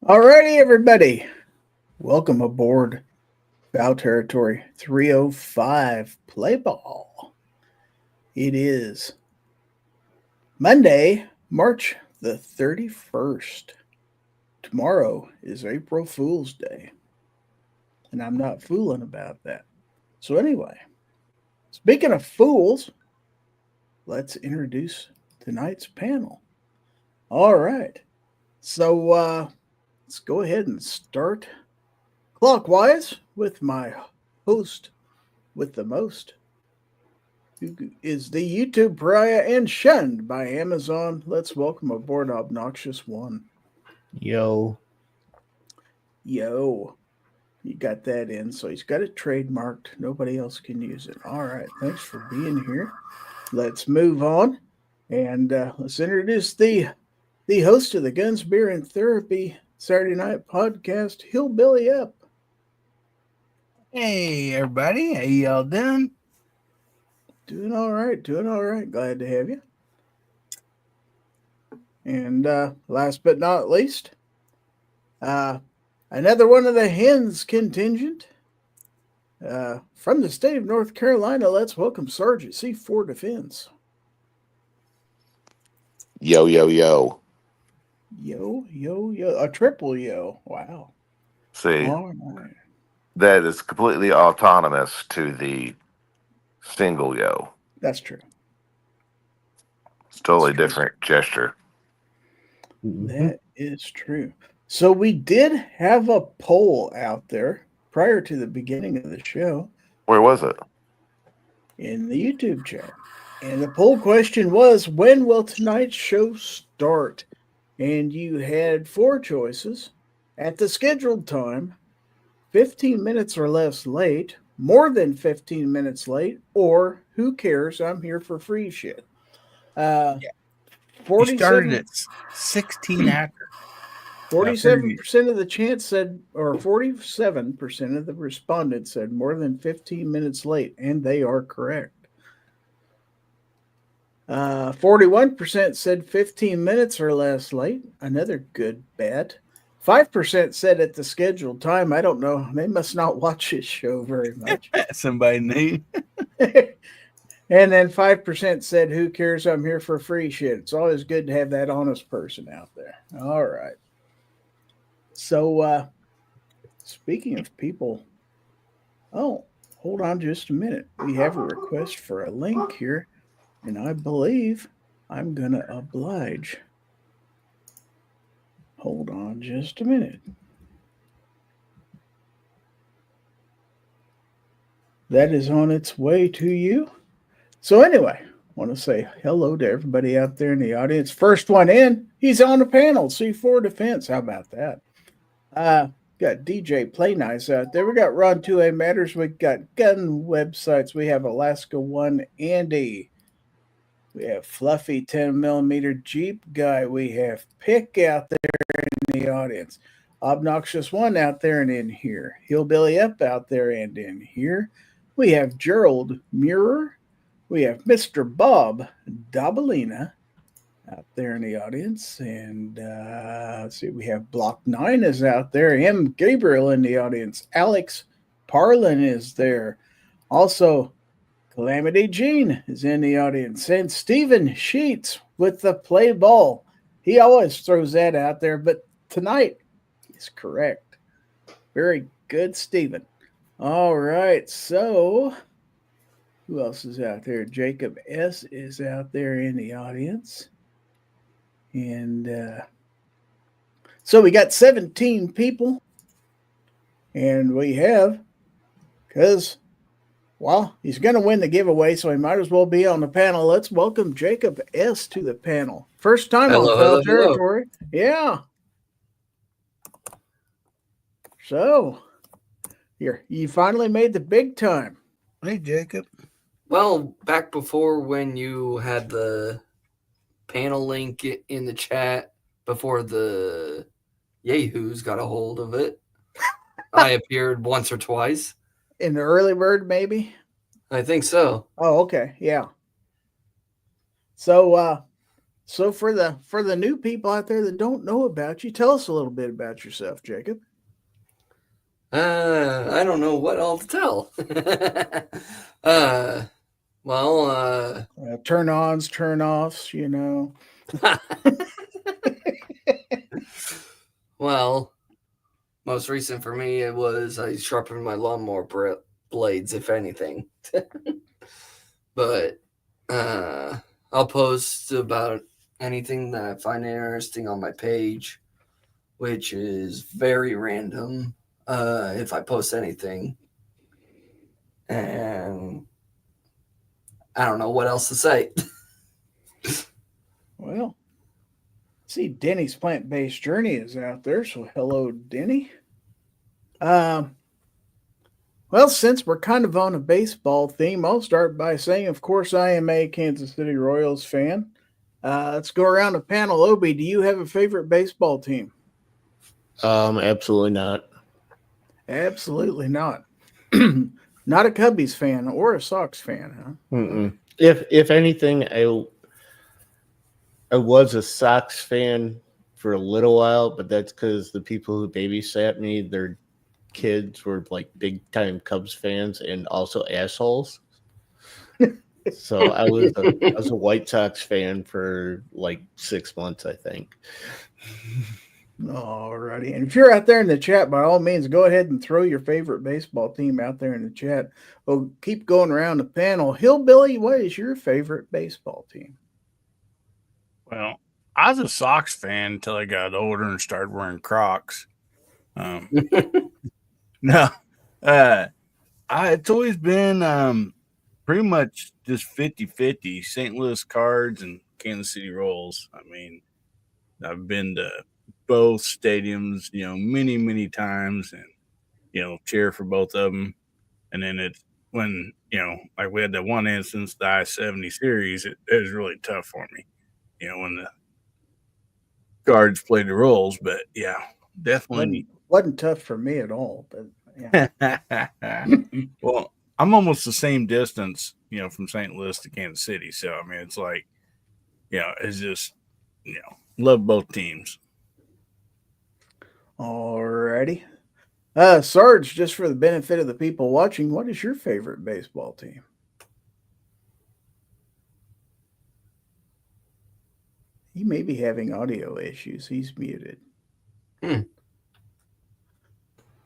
Alrighty, everybody. Welcome aboard Fowl Territory 305 Play Ball. It is Monday, March the 31st. Tomorrow is April Fool's Day. And I'm not fooling about that. So anyway, speaking of fools, let's introduce tonight's panel. All right. So let's go ahead and start clockwise with my host with the most, who is the YouTube pariah and shunned by Amazon. Let's welcome aboard Obnoxious One. Yo. You got that in, so he's got it trademarked. Nobody else can use it. All right, thanks for being here. Let's move on, and let's introduce the host of the Guns, Beer, and Therapy Saturday Night Podcast, Hillbilly Up. Hey, everybody. How y'all doing? Doing all right. Glad to have you. And last but not least, another one of the Hens contingent from the state of North Carolina. Let's welcome Sergeant C4 Defense. Yo. Yo. A triple yo. Wow. See, all right. That is completely autonomous to the single yo. That's true. It's totally different gesture. That is true. So we did have a poll out there prior to the beginning of the show. Where was it? In the YouTube chat. And the poll question was, when will tonight's show start? And you had four choices: at the scheduled time, 15 minutes or less late, more than 15 minutes late, or who cares, I'm here for free shit. 47, started at 16 after. 47% of the chance said, or 47% of the respondents said more than 15 minutes late, and they are correct. 41% said 15 minutes or less late. Another good bet. 5% said at the scheduled time. I don't know. They must not watch this show very much. Somebody knew. And then 5% said, who cares? I'm here for free shit. It's always good to have that honest person out there. All right. So, speaking of people, hold on just a minute. We have a request for a link here, and I believe I'm going to oblige. Hold on just a minute. That is on its way to you. So anyway, I want to say hello to everybody out there in the audience. First one in, he's on the panel, C4 Defense. How about that? Got DJ Play Nice out there. We got Ron 2A Matters. We got gun websites. We have Alaska One Andy. We have Fluffy 10mm Jeep Guy. We have Pick out there in the audience. Obnoxious One out there and in here. Hillbilly Up out there and in here. We have Gerald Muir. We have Mr. Bob Dabalina out there in the audience. And let's see, we have Block 9 is out there. M. Gabriel in the audience. Alex Parlin is there. Also, Calamity Jean is in the audience. And Stephen Sheets with the play ball. He always throws that out there, but tonight is correct. Very good, Stephen. All right, so who else is out there? Jacob S. is out there in the audience. And so we got 17 people. And we have, because, well, he's going to win the giveaway, so he might as well be on the panel. Let's welcome Jacob S. to the panel. First time on Fowl Territory. Yeah. So, here, you finally made the big time. Hey, Jacob. Well, back before when you had the panel link in the chat, before the Yahoos got a hold of it, I appeared once or twice. In the early bird, maybe? I think so. Oh, okay. Yeah. So So for the new people out there that don't know about you, tell us a little bit about yourself, Jacob. I don't know what all to tell. Well, Turn ons, turn offs, you know. well, most recent for me, it was I sharpened my lawnmower blades, if anything. But I'll post about anything that I find interesting on my page, which is very random if I post anything. And I don't know what else to say. Well, see, Denny's plant-based journey is out there, so hello, Denny. Well, since we're kind of on a baseball theme, I'll start by saying, of course, I am a Kansas City Royals fan. Let's go around the panel. Obi, do you have a favorite baseball team? Absolutely not. Absolutely not. Not a Cubbies fan or a Sox fan, huh? Mm-mm. If anything, I was a Sox fan for a little while, but that's because the people who babysat me, their kids were like big time Cubs fans and also assholes. So I was a White Sox fan for like 6 months, I think. Alrighty. And if you're out there in the chat, by all means, go ahead and throw your favorite baseball team out there in the chat. We'll keep going around the panel. Hillbilly, what is your favorite baseball team? Well, I was a Sox fan until I got older and started wearing Crocs. No, it's always been pretty much just 50-50, St. Louis Cards and Kansas City Royals. I mean, I've been to both stadiums, many, many times and, cheer for both of them. And then it's when, like we had that one instance, the I-70 series, it was really tough for me, when the Cards played the Royals. But, yeah, definitely. Wasn't tough for me at all, but yeah. Well, I'm almost the same distance, from St. Louis to Kansas City. So, I mean, it's like, it's just, love both teams. Alrighty. Sarge, just for the benefit of the people watching, what is your favorite baseball team? He may be having audio issues. He's muted.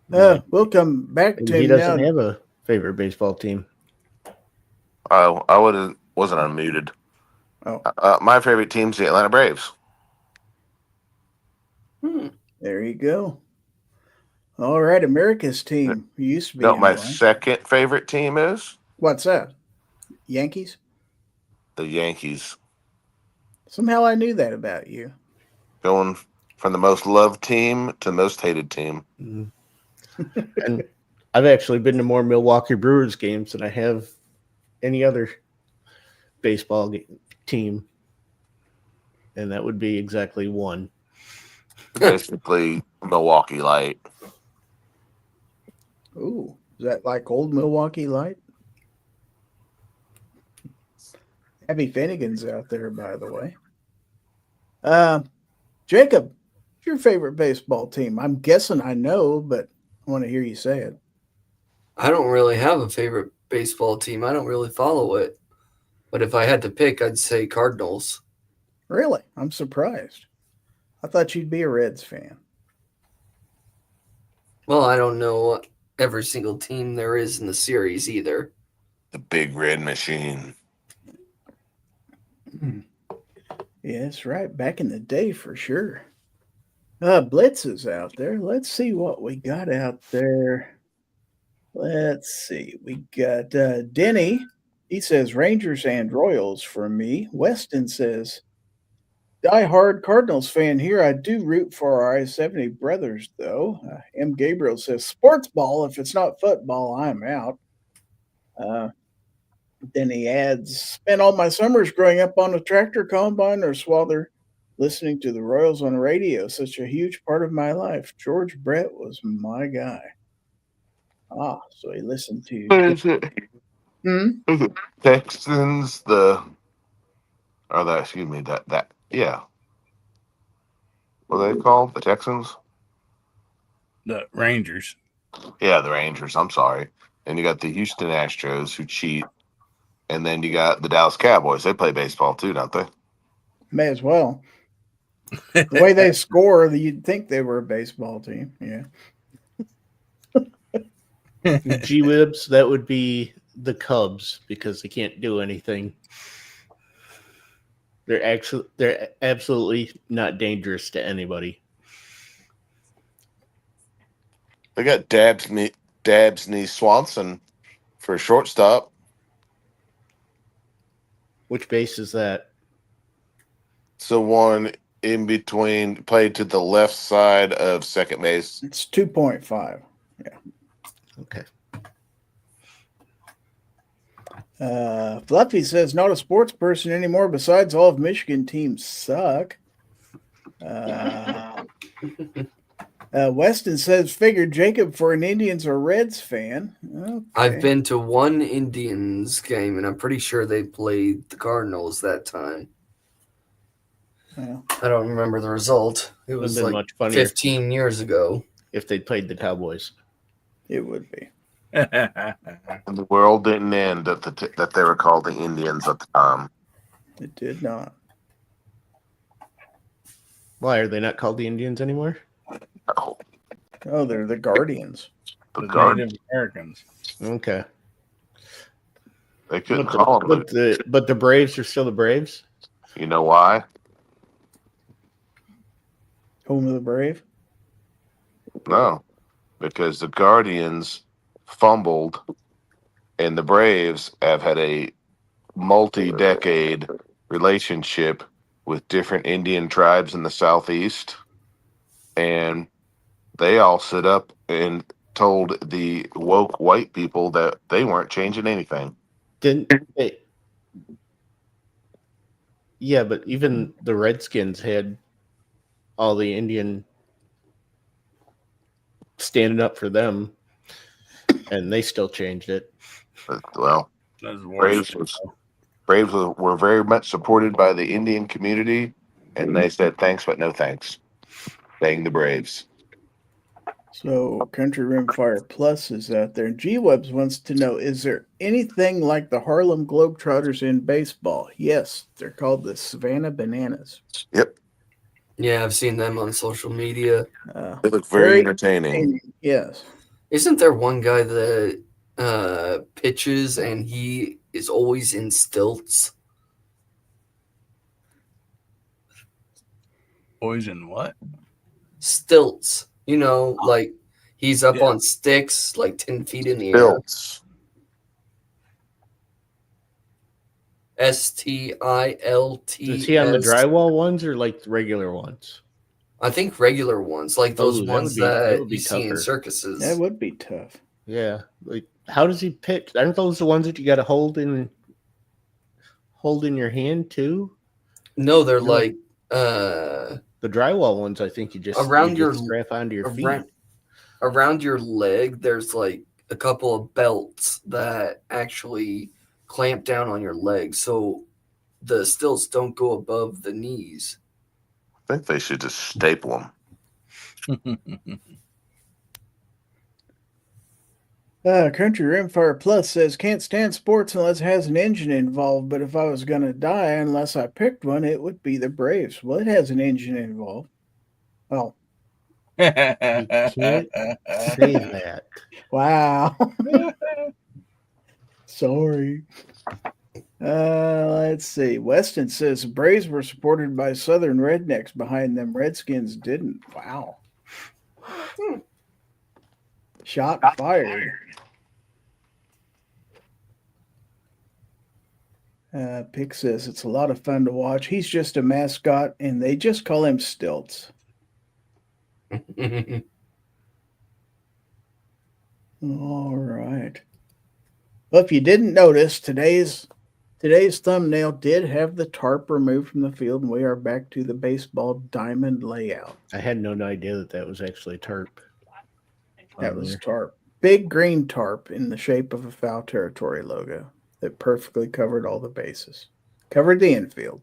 We'll come back to He him doesn't now. have a favorite baseball team. I wasn't unmuted. Oh, My favorite team's the Atlanta Braves. there you go. All right, America's team used to be. No, my anyway. second favorite team is What's that? Yankees? the Yankees. Somehow I knew that about you. Going from the most loved team to most hated team. Mm. And I've actually been to more Milwaukee Brewers games than I have any other baseball team. And that would be exactly one. Basically, Milwaukee Light. Ooh, is that like old Milwaukee Light? Abby Finnegan's out there, by the way. Jacob, what's your favorite baseball team? I'm guessing I know, but I want to hear you say it. I don't really have a favorite baseball team. I don't really follow it. But if I had to pick, I'd say Cardinals. Really? I'm surprised. I thought you'd be a Reds fan. Well, I don't know every single team there is in the series either. The big red machine. Yeah, that's right. Back in the day, for sure. Blitz is out there. Let's see what we got out there. Let's see. We got Denny. He says Rangers and Royals for me. Weston says, die-hard Cardinals fan here. I do root for our I-70 brothers, though. M. Gabriel says, sports ball. If it's not football, I'm out. Then he adds, spent all my summers growing up on a tractor combine or while they're listening to the Royals on radio. Such a huge part of my life. George Brett was my guy. So he listened to What is it? Hmm? Is it Texans? That Yeah. What are they called? The Texans? The Rangers. Yeah, the Rangers. I'm sorry. And you got the Houston Astros who cheat. And then you got the Dallas Cowboys. They play baseball too, don't they? May as well. The way they score, you'd think they were a baseball team. Yeah. G-Wibs, that would be the Cubs because they can't do anything. They're absolutely not dangerous to anybody. They got Dabsney Swanson for a shortstop. Which base is that? So one in between, played to the left side of second base. It's 2.5. Yeah. Okay. Fluffy says, not a sports person anymore. Besides, all of Michigan teams suck. Weston says, figured Jacob for an Indians or Reds fan. Okay. I've been to one Indians game, and I'm pretty sure they played the Cardinals that time. Well, I don't remember the result. It was been like much funnier 15 years ago. if they played the Cowboys. it would be. And the world didn't end that they were called the Indians at the time. It did not. Why are they not called the Indians anymore? No, Oh, they're the Guardians. the The guard. Native Americans. Okay. They couldn't call them. But the Braves are still the Braves? You know why? Home of the Brave. No, because the Guardians fumbled, and the Braves have had a multi-decade relationship with different Indian tribes in the Southeast, and they all stood up and told the woke white people that they weren't changing anything. Yeah, but even the Redskins had all the Indian standing up for them, and they still changed it. But, well, That's worse. Braves were very much supported by the Indian community, and they said thanks, but no thanks. Dang the Braves. So Country Rimfire Plus is out there. G-Webs wants to know, is there anything like the Harlem Globetrotters in baseball? Yes, they're called the Savannah Bananas. Yep, Yeah, I've seen them on social media. they look very entertaining. Yes. Isn't there one guy that pitches and he is always in stilts? Boys in what? Stilts. You know, like he's up Yeah. on sticks, like 10 feet in the air. Built. STILT. Is he on the drywall ones or like the regular ones? I think regular ones, like those Oh, that ones would that be you see in tougher. circuses. That would be tough. Yeah. Like, how does he pitch? Aren't those the ones that you got to hold in your hand too? No, they're No. like The drywall ones, I think you just strap onto your feet. Around your leg. There's like a couple of belts that actually clamp down on your leg, so the stilts don't go above the knees. I think they should just staple them. Country Rimfire Plus says, can't stand sports unless it has an engine involved, but if I was going to die unless I picked one, it would be the Braves. Well, it has an engine involved. Well, You can't say that. wow. Sorry. Let's see. Weston says the Braves were supported by Southern rednecks behind them. Redskins didn't. Wow. Shot fired. Pick says it's a lot of fun to watch. He's just a mascot, and they just call him Stilts. All right. Well, if you didn't notice, today's thumbnail did have the tarp removed from the field, and we are back to the baseball diamond layout. I had no idea that was actually a tarp. That was tarp. Big green tarp in the shape of a Fowl Territory logo that perfectly covered all the bases. Covered the infield.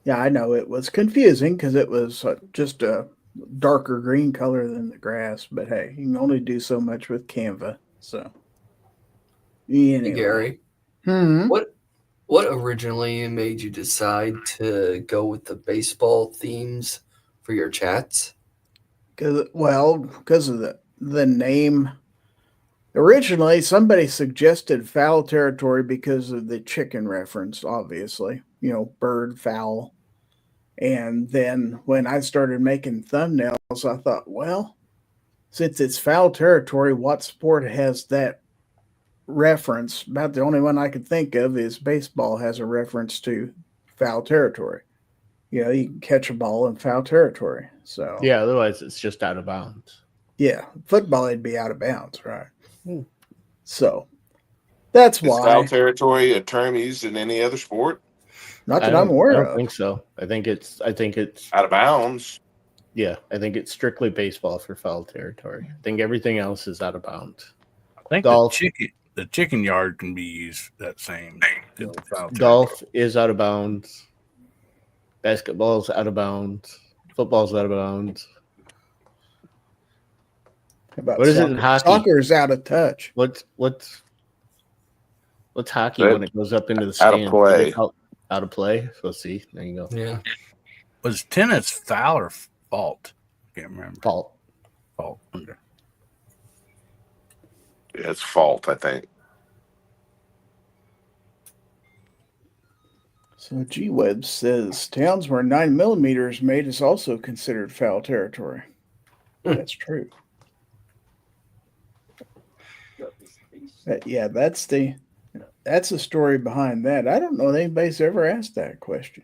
Yeah, I know it was confusing because it was just a darker green color than the grass. But hey, you can only do so much with Canva. So, Hey, anyway. Gary, Hmm. what originally made you decide to go with the baseball themes for your chats? Because of the name. Originally, somebody suggested Fowl Territory because of the chicken reference, obviously. You know, bird, fowl. And then when I started making thumbnails, I thought, well, since it's Fowl Territory, what sport has that reference? About the only one I could think of is baseball has a reference to Fowl Territory. You know, you can catch a ball in Fowl Territory. So, Yeah, otherwise it's just out of bounds. yeah, football, it'd be out of bounds, right? Hmm. So, that's Is foul why. territory a term used in any other sport? Not I that I'm aware don't of. think so. I think it's Out of bounds. yeah, I think it's strictly baseball for foul territory. I think everything else is out of bounds. I think Golf. the chicken yard can be used that same. Golf is out of bounds. Basketball's out of bounds. Football's out of bounds. How about What is it soccer? in hockey? Soccer's out of touch. What's hockey That- when it goes up into the out of stand? play. Out of play. So see, there you go. Yeah. Was tennis foul or fault? Can't remember. Fault. Fault. Okay. Yeah, it's fault, I think. So G-Web says towns where 9mm is made is also considered foul territory. That's true. Yeah, that's the story behind that. I don't know if anybody's ever asked that question.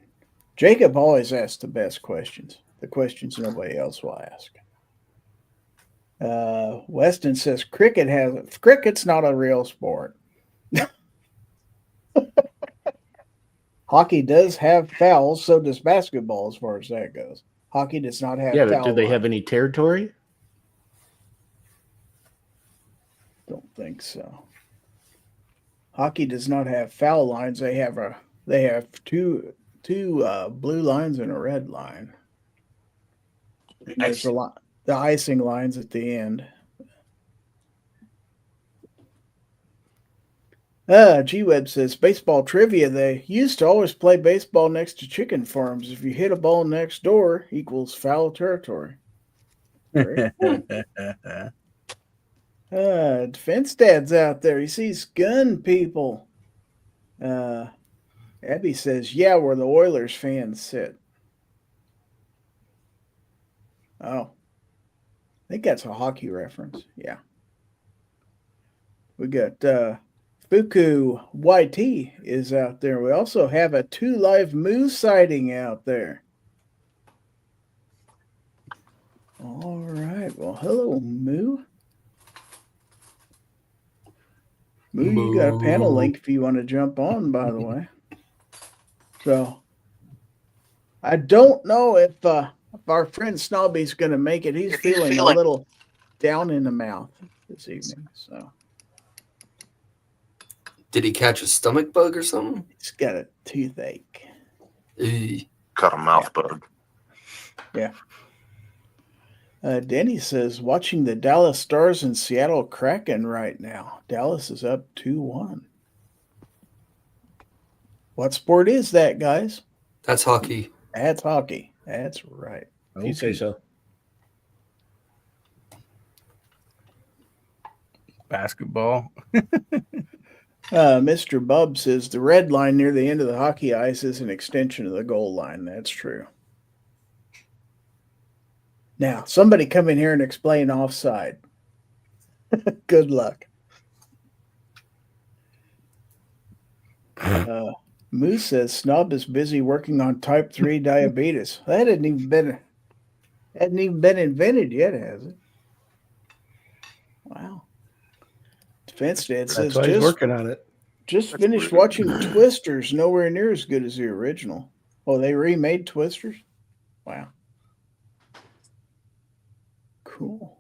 Jacob always asks the best questions, the questions nobody else will ask. Weston says cricket's not a real sport. Hockey does have fouls, so does basketball as far as that goes. Hockey does not have Yeah, but foul do they line. have any territory? Don't think so. Hockey does not have foul lines. They have two blue lines and a red line. And there's the icing lines at the end. G-Web says baseball trivia. They used to always play baseball next to chicken farms. If you hit a ball next door, equals foul territory. Very cool. Defense dad's out there. He sees gun people. Abby says, yeah, where the Oilers fans sit. Oh. I think that's a hockey reference. Yeah. We got Fuku YT is out there. We also have a 2 live moose sighting out there. All right. Well, hello, Moo. Moo, you got a panel link if you want to jump on, by the way. So, I don't know if our friend Snobby's going to make it. He's feeling a little down in the mouth this evening. So, Did he catch a stomach bug or something? he's got a toothache. Eey. Got a mouth bug. Yeah. Denny says, watching the Dallas Stars and Seattle Kraken right now. Dallas is up 2-1. What sport is that, guys? That's hockey. That's hockey. That's right. If you say so. Basketball. Mr. Bub says the red line near the end of the hockey ice is an extension of the goal line. That's true. Now, somebody come in here and explain offside. Good luck. Moose says Snob is busy working on type 3 diabetes. That hadn't even been invented yet, has it? Wow. Defense Dad says That's why he's working on it. just finished watching Twisters. Nowhere near as good as the original. Oh, they remade Twisters? Wow. Cool.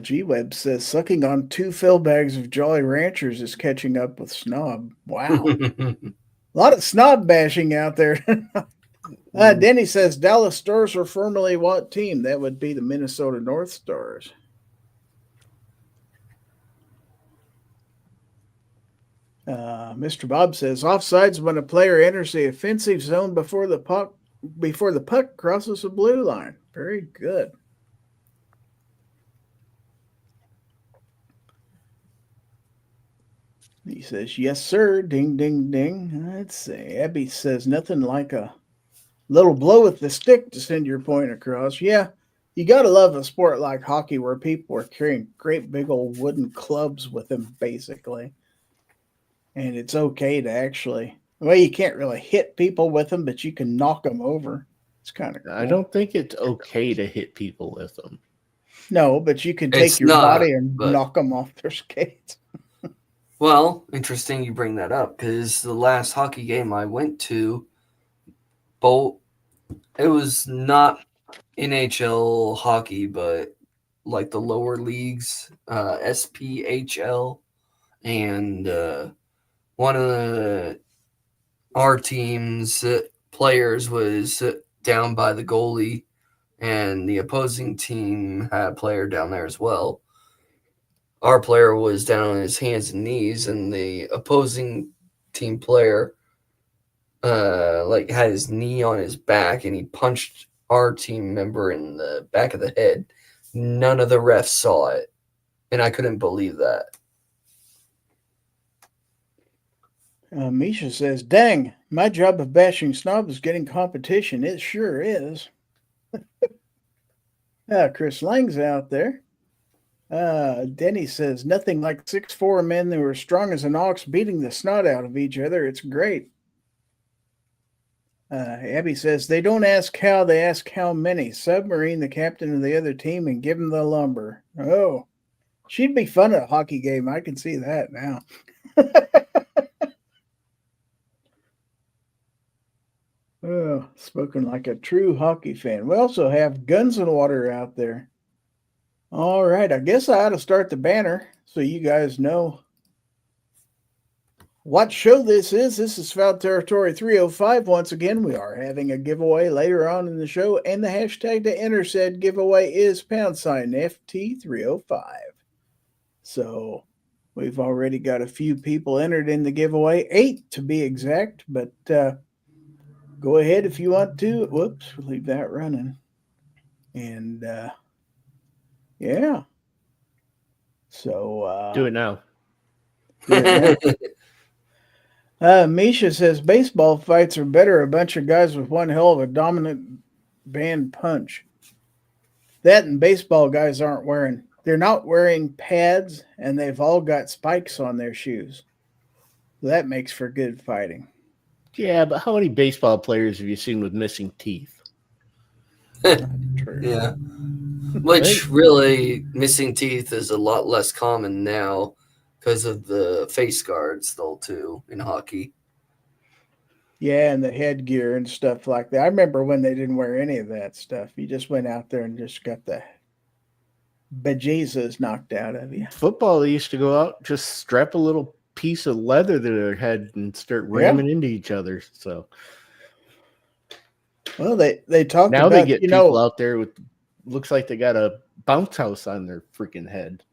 G-Web says sucking on 2 fill bags of Jolly Ranchers is catching up with Snob. Wow. lot of snob bashing out there. Denny says Dallas Stars are formerly what team? That would be the Minnesota North Stars. Mr. Bob says offsides when a player enters the offensive zone before the puck crosses the blue line. Very good. He says, yes, sir. Ding, ding, ding. Let's see. Abby says nothing like a little blow with the stick to send your point across. Yeah, you got to love a sport like hockey where people are carrying great big old wooden clubs with them, basically. And it's okay to actually, well, you can't really hit people with them, but you can knock them over. It's kind of cool. I don't think it's okay to hit people with them. No, but you can take your body and knock them off their skates. Well, interesting you bring that up because the last hockey game I went to, it was not NHL hockey, but like the lower leagues, SPHL, and one of our team's players was down by the goalie, and the opposing team had a player down there as well. Our player was down on his hands and knees, and the opposing team player had his knee on his back, and he punched our team member in the back of the head. None of the refs saw it, and I couldn't believe that. Misha says, dang, my job of bashing snobs is getting competition. It sure is. Chris Lang's out there. Denny says, nothing like 6'4" men who are strong as an ox beating the snot out of each other. It's great. Abby says, they don't ask how, they ask how many. Submarine the captain of the other team and give him the lumber. Oh, she'd be fun at a hockey game. I can see that now. Oh, spoken like a true hockey fan. We also have Guns and Water out there. All right, I guess I ought to start the banner so you guys know what show this is. This is Fowl Territory 305. Once again, we are having a giveaway later on in the show, and the hashtag to enter said giveaway is #FT305. So we've already got a few people entered in the giveaway, 8 to be exact, but go ahead if you want to. Whoops, leave that running. And yeah. So do it now. Misha says baseball fights are better. A bunch of guys with one hell of a dominant band punch. That and baseball guys they're not wearing pads, and they've all got spikes on their shoes. That makes for good fighting. Yeah, but how many baseball players have you seen with missing teeth? True. Yeah. Which really, missing teeth is a lot less common now because of the face guards, though, too, in hockey. Yeah, and the headgear and stuff like that. I remember when they didn't wear any of that stuff. You just went out there and just got the bejesus knocked out of you. Football, they used to go out, just strap a little piece of leather to their head and start ramming into each other. So, well, they talk now about, they get people out there with looks like they got a bounce house on their freaking head.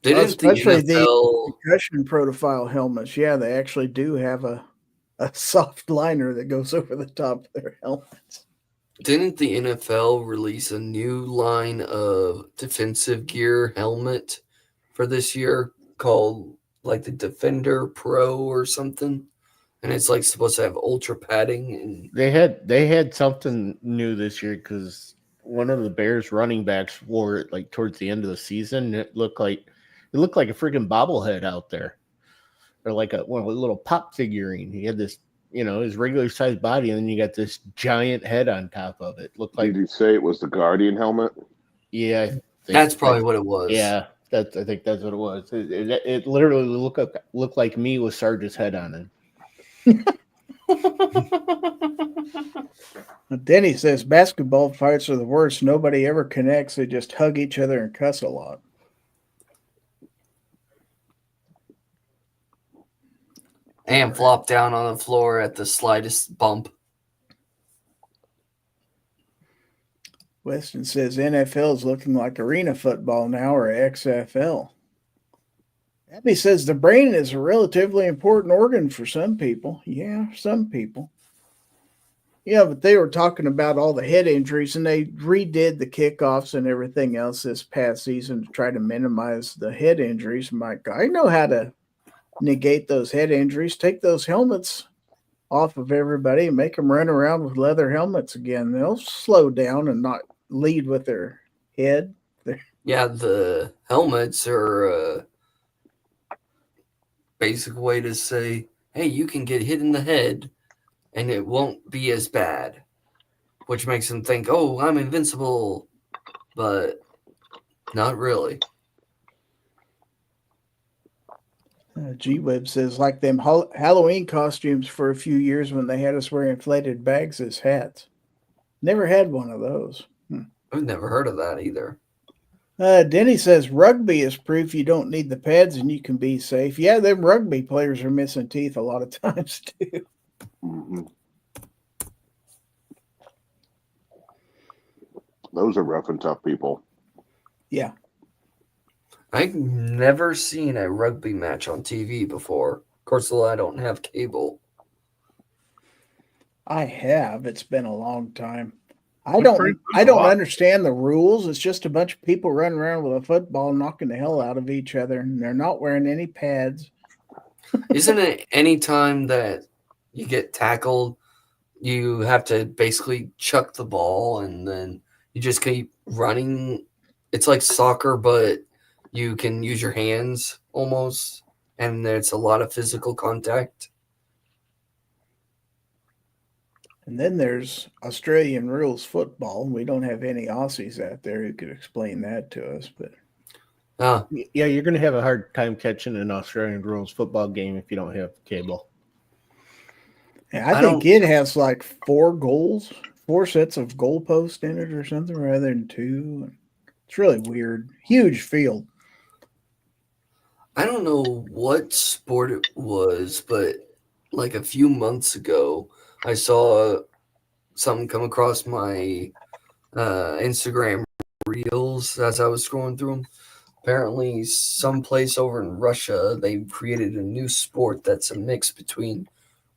Especially the concussion profile helmets. Yeah, they actually do have a soft liner that goes over the top of their helmets. Didn't the NFL release a new line of defensive gear helmet for this year called like the Defender Pro or something? And it's like supposed to have ultra padding. And they had something new this year because one of the Bears running backs wore it like towards the end of the season. It looked like a freaking bobblehead out there, or like a little pop figurine. He had this, his regular sized body, and then you got this giant head on top of it. Looked like. Did you say it was the Guardian helmet? Yeah, that's probably what it was. Yeah, I think that's what it was. It literally looked like me with Sarge's head on it. Denny says basketball fights are the worst. Nobody ever connects. They just hug each other and cuss a lot. And flop down on the floor at the slightest bump. Weston says NFL is looking like arena football now, or XFL. Abby says the brain is a relatively important organ for some people. Yeah, some people. Yeah, but they were talking about all the head injuries, and they redid the kickoffs and everything else this past season to try to minimize the head injuries. I'm like, I know how to negate those head injuries. Take those helmets off of everybody and make them run around with leather helmets again. They'll slow down and not lead with their head. Yeah, the helmets are a basic way to say, hey, you can get hit in the head and it won't be as bad, which makes them think, oh, I'm invincible, but not really. G-Web says, like them Halloween costumes for a few years when they had us wear inflated bags as hats. Never had one of those. I've never heard of that either. Denny says, rugby is proof you don't need the pads and you can be safe. Yeah, them rugby players are missing teeth a lot of times, too. Mm-hmm. Those are rough and tough people. Yeah. I've never seen a rugby match on TV before. Of course, I don't have cable. I have. It's been a long time. I don't understand the rules. It's just a bunch of people running around with a football knocking the hell out of each other, and they're not wearing any pads. Isn't it any time that you get tackled, you have to basically chuck the ball and then you just keep running? It's like soccer, but you can use your hands almost, and there's a lot of physical contact. And then there's Australian rules football. We don't have any Aussies out there who could explain that to us. But yeah, you're going to have a hard time catching an Australian rules football game if you don't have cable. Yeah, I think it has like 4 sets of goalposts in it or something rather than 2. It's really weird. Huge field. I don't know what sport it was, but like a few months ago, I saw something come across my Instagram reels as I was scrolling through them. Apparently, someplace over in Russia, they've created a new sport that's a mix between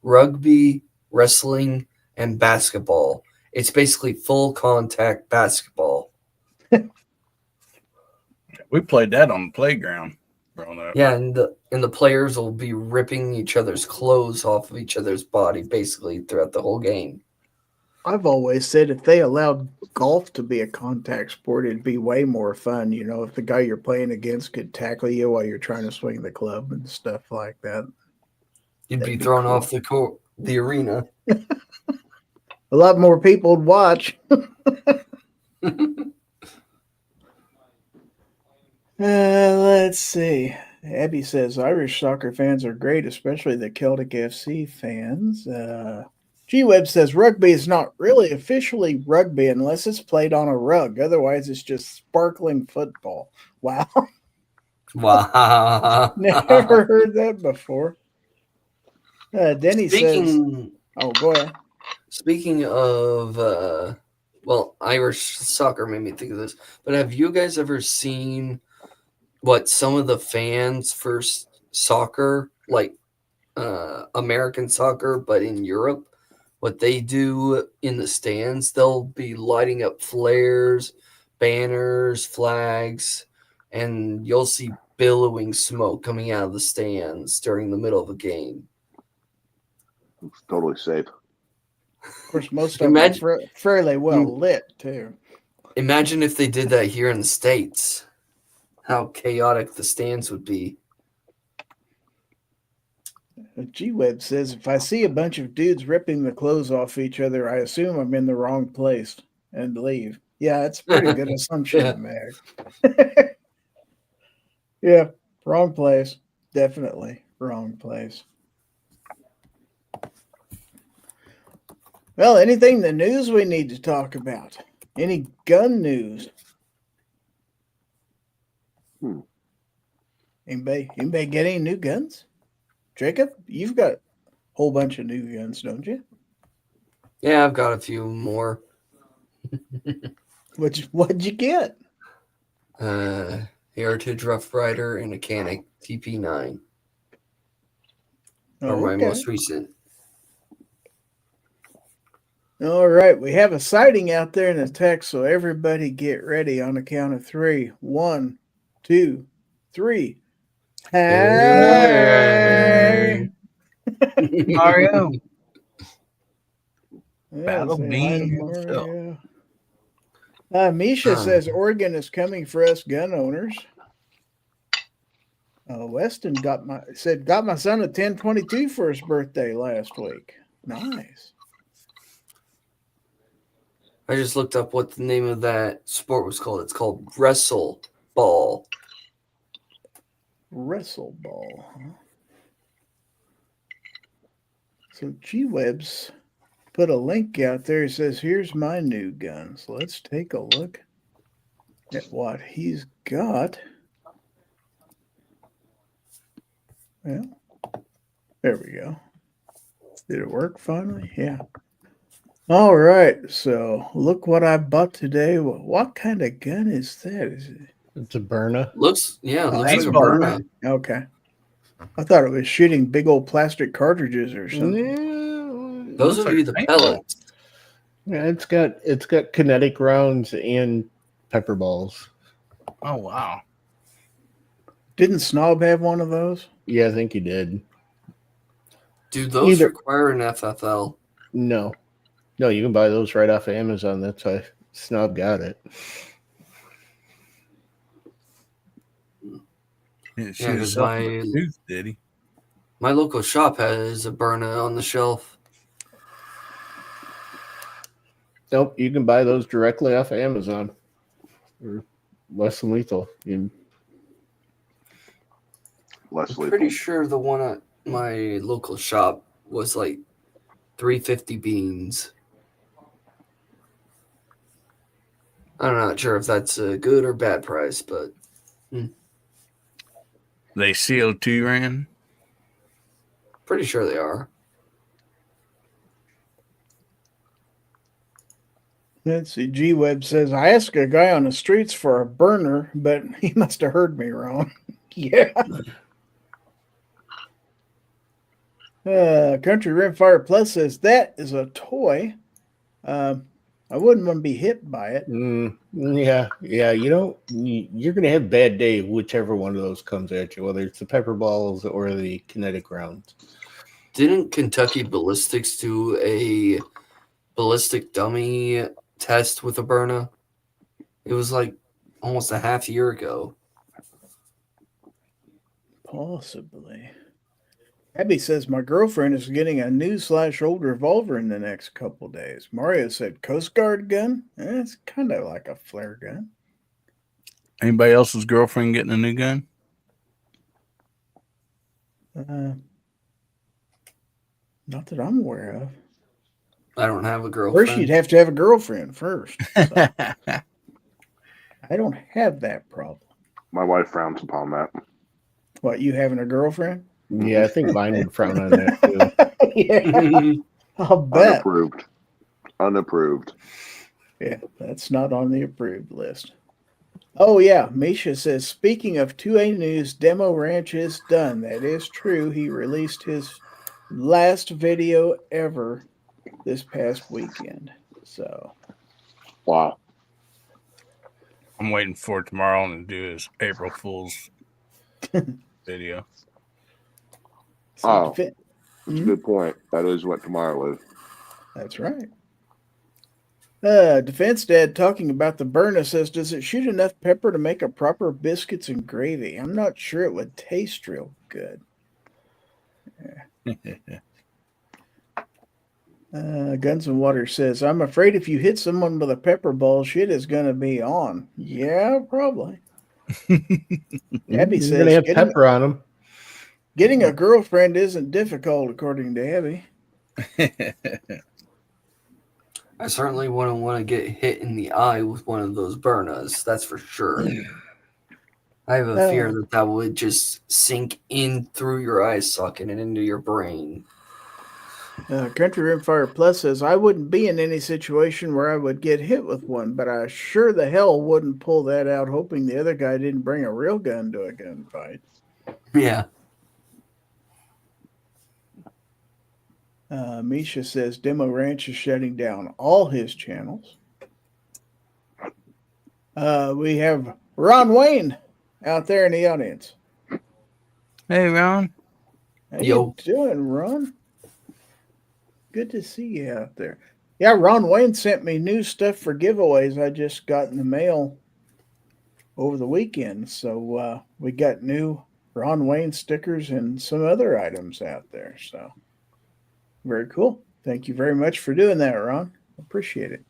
rugby, wrestling, and basketball. It's basically full contact basketball. We played that on the playground growing up. Yeah, and the players will be ripping each other's clothes off of each other's body basically throughout the whole game. I've always said if they allowed golf to be a contact sport, it'd be way more fun. You know, if the guy you're playing against could tackle you while you're trying to swing the club and stuff like that. You'd be thrown off the arena. A lot more people would watch. Let's see. Abby says Irish soccer fans are great, especially the Celtic FC fans. G-Web says rugby is not really officially rugby unless it's played on a rug. Otherwise, it's just sparkling football. Wow. Wow. Never heard that before. Denny says, oh, go ahead. Speaking of, Irish soccer made me think of this, but have you guys ever seen what some of the fans for soccer, like American soccer, but in Europe, what they do in the stands? They'll be lighting up flares, banners, flags, and you'll see billowing smoke coming out of the stands during the middle of a game. It's totally safe. Of course, most of them are fairly well lit, too. Imagine if they did that here in the States. How chaotic the stands would be. G-Web says, if I see a bunch of dudes ripping the clothes off each other, I assume I'm in the wrong place and leave. Yeah, it's a pretty good assumption to make. Yeah, wrong place. Definitely wrong place. Well, anything in the news we need to talk about? Any gun news? Anybody get any new guns? Jacob, you've got a whole bunch of new guns, don't you? Yeah, I've got a few more. What'd you get? Heritage Rough Rider and a Canic TP9 are Oh, my okay. most recent. All right, we have a sighting out there in the text, so everybody get ready on the count of 3. 1, 2, 3. Hey! Mario. Yeah, Battle say hi to Bean himself. Mario. Misha says Oregon is coming for us gun owners. Weston got my son a 1022 for his birthday last week. Nice. I just looked up what the name of that sport was called. It's called wrestle ball. Wrestle ball. Huh? So G-Web's put a link out there. He says, here's my new gun. So let's take a look at what he's got. Well, there we go. Did it work finally? Yeah. All right. So look what I bought today. What kind of gun is that? Is it? It's a Burna. Looks like a baseball Burna. Okay. I thought it was shooting big old plastic cartridges or something. Yeah, Those Looks would be like the paintball. pellets. yeah, it's got kinetic rounds and pepper balls. Oh wow. Didn't Snob have one of those? Yeah, I think he did. Do those Either- require an FFL? No, you can buy those right off of Amazon. That's why Snob got it. Yeah, Yeah, because my did he? local shop has a Burna on the shelf. Nope, you can buy those directly off of Amazon. Or less than lethal. Leslie. Pretty sure the one at my local shop was like 350 beans. I'm not sure if that's a good or bad price, but They CO2 ran. pretty sure they are. Let's see. G-Web says, I asked a guy on the streets for a burner, but he must have heard me wrong. Yeah. Country Rimfire Plus says, that is a toy. I wouldn't want to be hit by it. Yeah. You're going to have a bad day whichever one of those comes at you, whether it's the pepper balls or the kinetic rounds. Didn't Kentucky Ballistics do a ballistic dummy test with a Burna? It was like almost a half year ago. Possibly. Abby says, my girlfriend is getting a new/old revolver in the next couple days. Mario said, Coast Guard gun? It's kind of like a flare gun. Anybody else's girlfriend getting a new gun? Not that I'm aware of. I don't have a girlfriend. First, you'd have to have a girlfriend first. So I don't have that problem. My wife frowns upon that. What, you having a girlfriend? Yeah, I think mine would frown on that too. Yeah, I'll bet. Unapproved. Yeah, that's not on the approved list. Oh, yeah. Misha says, speaking of 2A News, Demo Ranch is done. That is true. He released his last video ever this past weekend. So, Wow. I'm waiting for tomorrow to do his April Fool's video. Oh, that's a good point. That is what tomorrow is. That's right. Defense Dad talking about the Burna says, does it shoot enough pepper to make a proper biscuits and gravy? I'm not sure it would taste real good. Guns and Water says, I'm afraid if you hit someone with a pepper ball, shit is going to be on. Yeah, probably. Abby You're says, going to have pepper on them. Getting a girlfriend isn't difficult, according to Abby. I certainly wouldn't want to get hit in the eye with one of those Burnas. That's for sure. I have a fear that would just sink in through your eye socket and into your brain. Country Rimfire Plus says, I wouldn't be in any situation where I would get hit with one, but I sure the hell wouldn't pull that out hoping the other guy didn't bring a real gun to a gunfight. Yeah. Misha says, Demo Ranch is shutting down all his channels. We have Ron Wayne out there in the audience. Hey, Ron. How you doing, Ron? Good to see you out there. Yeah, Ron Wayne sent me new stuff for giveaways I just got in the mail over the weekend. So we got new Ron Wayne stickers and some other items out there. So very cool. Thank you very much for doing that, Ron. Appreciate it.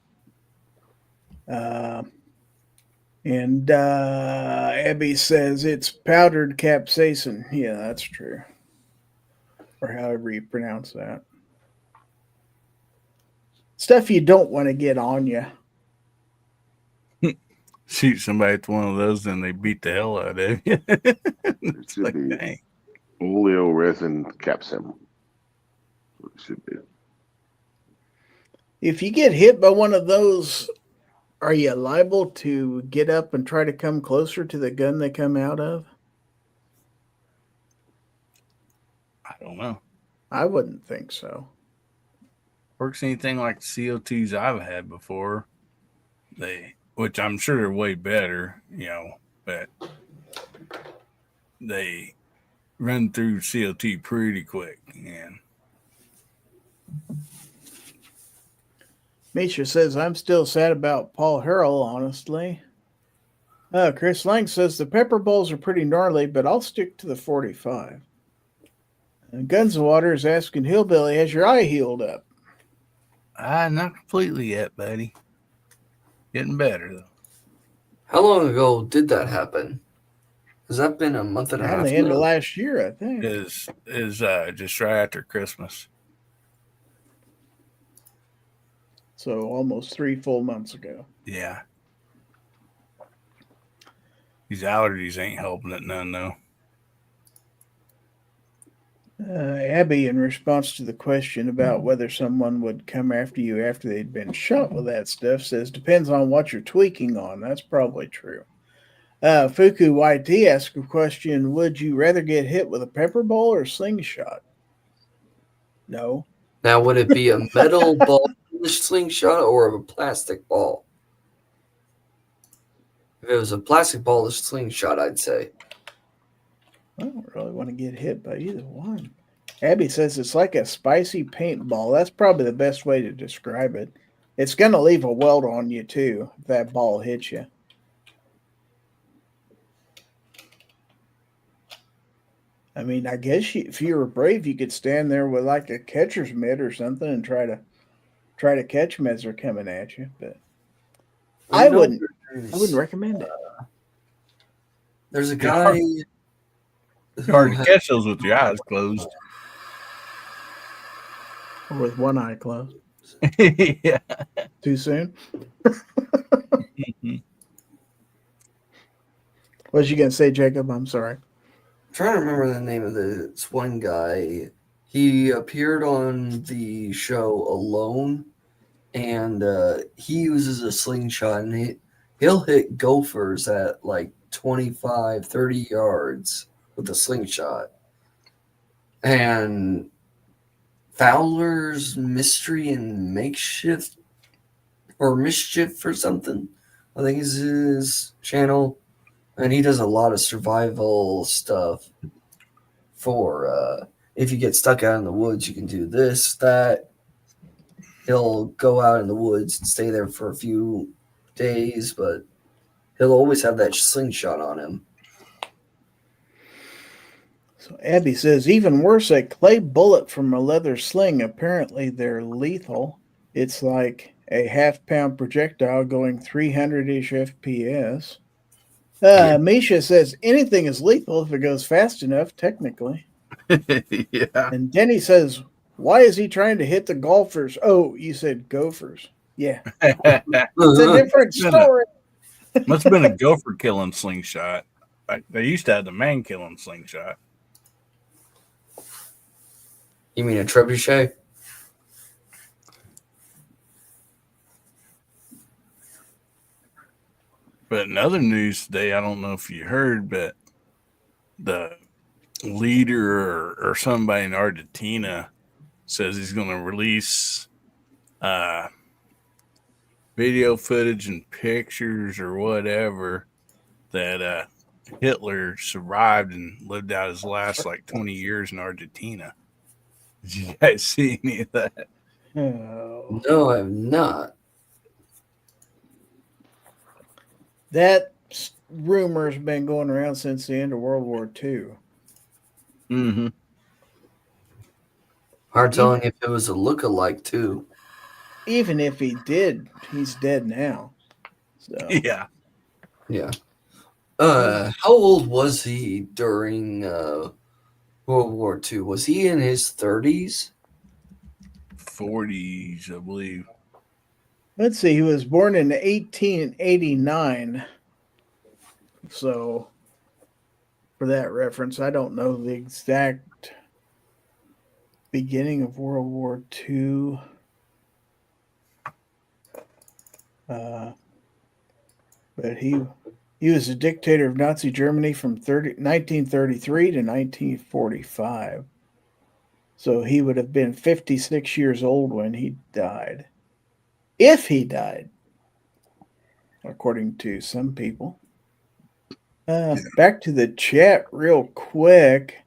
And Abby says it's powdered capsaicin. Yeah, that's true. Or however you pronounce that. Stuff you don't want to get on you. Shoot somebody with one of those, then they beat the hell out of you. It's should like, be dang. oleoresin capsicum. It should be. If you get hit by one of those, are you liable to get up and try to come closer to the gun they come out of? I don't know. I wouldn't think so. Works anything like the CO2s I've had before, which I'm sure they're way better, but they run through CO2 pretty quick. And Misha says, I'm still sad about Paul Harrell, honestly. Chris Lang says, the pepper bowls are pretty gnarly, but I'll stick to the 45. Guns and Water is asking Hillbilly, has your eye healed up? not completely yet, buddy. Getting better, though. How long ago did that happen? Has that been a month and a half? At the end of last year, I think. Is just right after Christmas. So almost 3 full months ago. Yeah. These allergies ain't helping it none, though. Abby, in response to the question about whether someone would come after you after they'd been shot with that stuff, says, depends on what you're tweaking on. That's probably true. Fuku YT asked a question, would you rather get hit with a pepper ball or slingshot? No. Now, would it be a metal ball in the slingshot or a plastic ball? If it was a plastic ball, the slingshot, I'd say. I don't really want to get hit by either one. Abby says it's like a spicy paintball. That's probably the best way to describe it. It's going to leave a welt on you, too, if that ball hits you. I mean, I guess if you were brave, you could stand there with like a catcher's mitt or something and try to catch them as they're coming at you. But I wouldn't recommend it. There's a guy. It's hard to catch those with your eyes closed. Or with one eye closed. Yeah. Too soon? What was you going to say, Jacob? I'm sorry. I'm trying to remember the name of this one guy. He appeared on the show Alone, and he uses a slingshot, and he'll hit gophers at like 25, 30 yards with a slingshot. And Fowler's Mystery and Makeshift or Mischief or something, I think is his channel. And he does a lot of survival stuff for if you get stuck out in the woods, you can do this, that. He'll go out in the woods and stay there for a few days, but he'll always have that slingshot on him. So Abby says, even worse, a clay bullet from a leather sling. Apparently they're lethal. It's like a half-pound projectile going 300-ish FPS. Misha says, anything is lethal if it goes fast enough, technically. Yeah. And Denny says, why is he trying to hit the golfers? Oh, you said gophers. Yeah. It's a different story. Must have been a gopher killing slingshot. Like they used to have the man killing slingshot. You mean a trebuchet? But in other news today, I don't know if you heard, but the leader or somebody in Argentina says he's going to release video footage and pictures or whatever that Hitler survived and lived out his last like 20 years in Argentina. Did you guys see any of that? Oh. No, I have not. That rumor's been going around since the end of World War II. Mm-hmm. Hard telling if it was a look-alike too. Even if he did, he's dead now. So Yeah. Yeah. How old was he during World War II? Was he in his 30s? 40s, I believe. let's see, he was born in 1889. So for that reference, I don't know the exact beginning of World War II. But he was a dictator of Nazi Germany from 1933 to 1945. So he would have been 56 years old when he died. If he died, according to some people. Back to the chat real quick.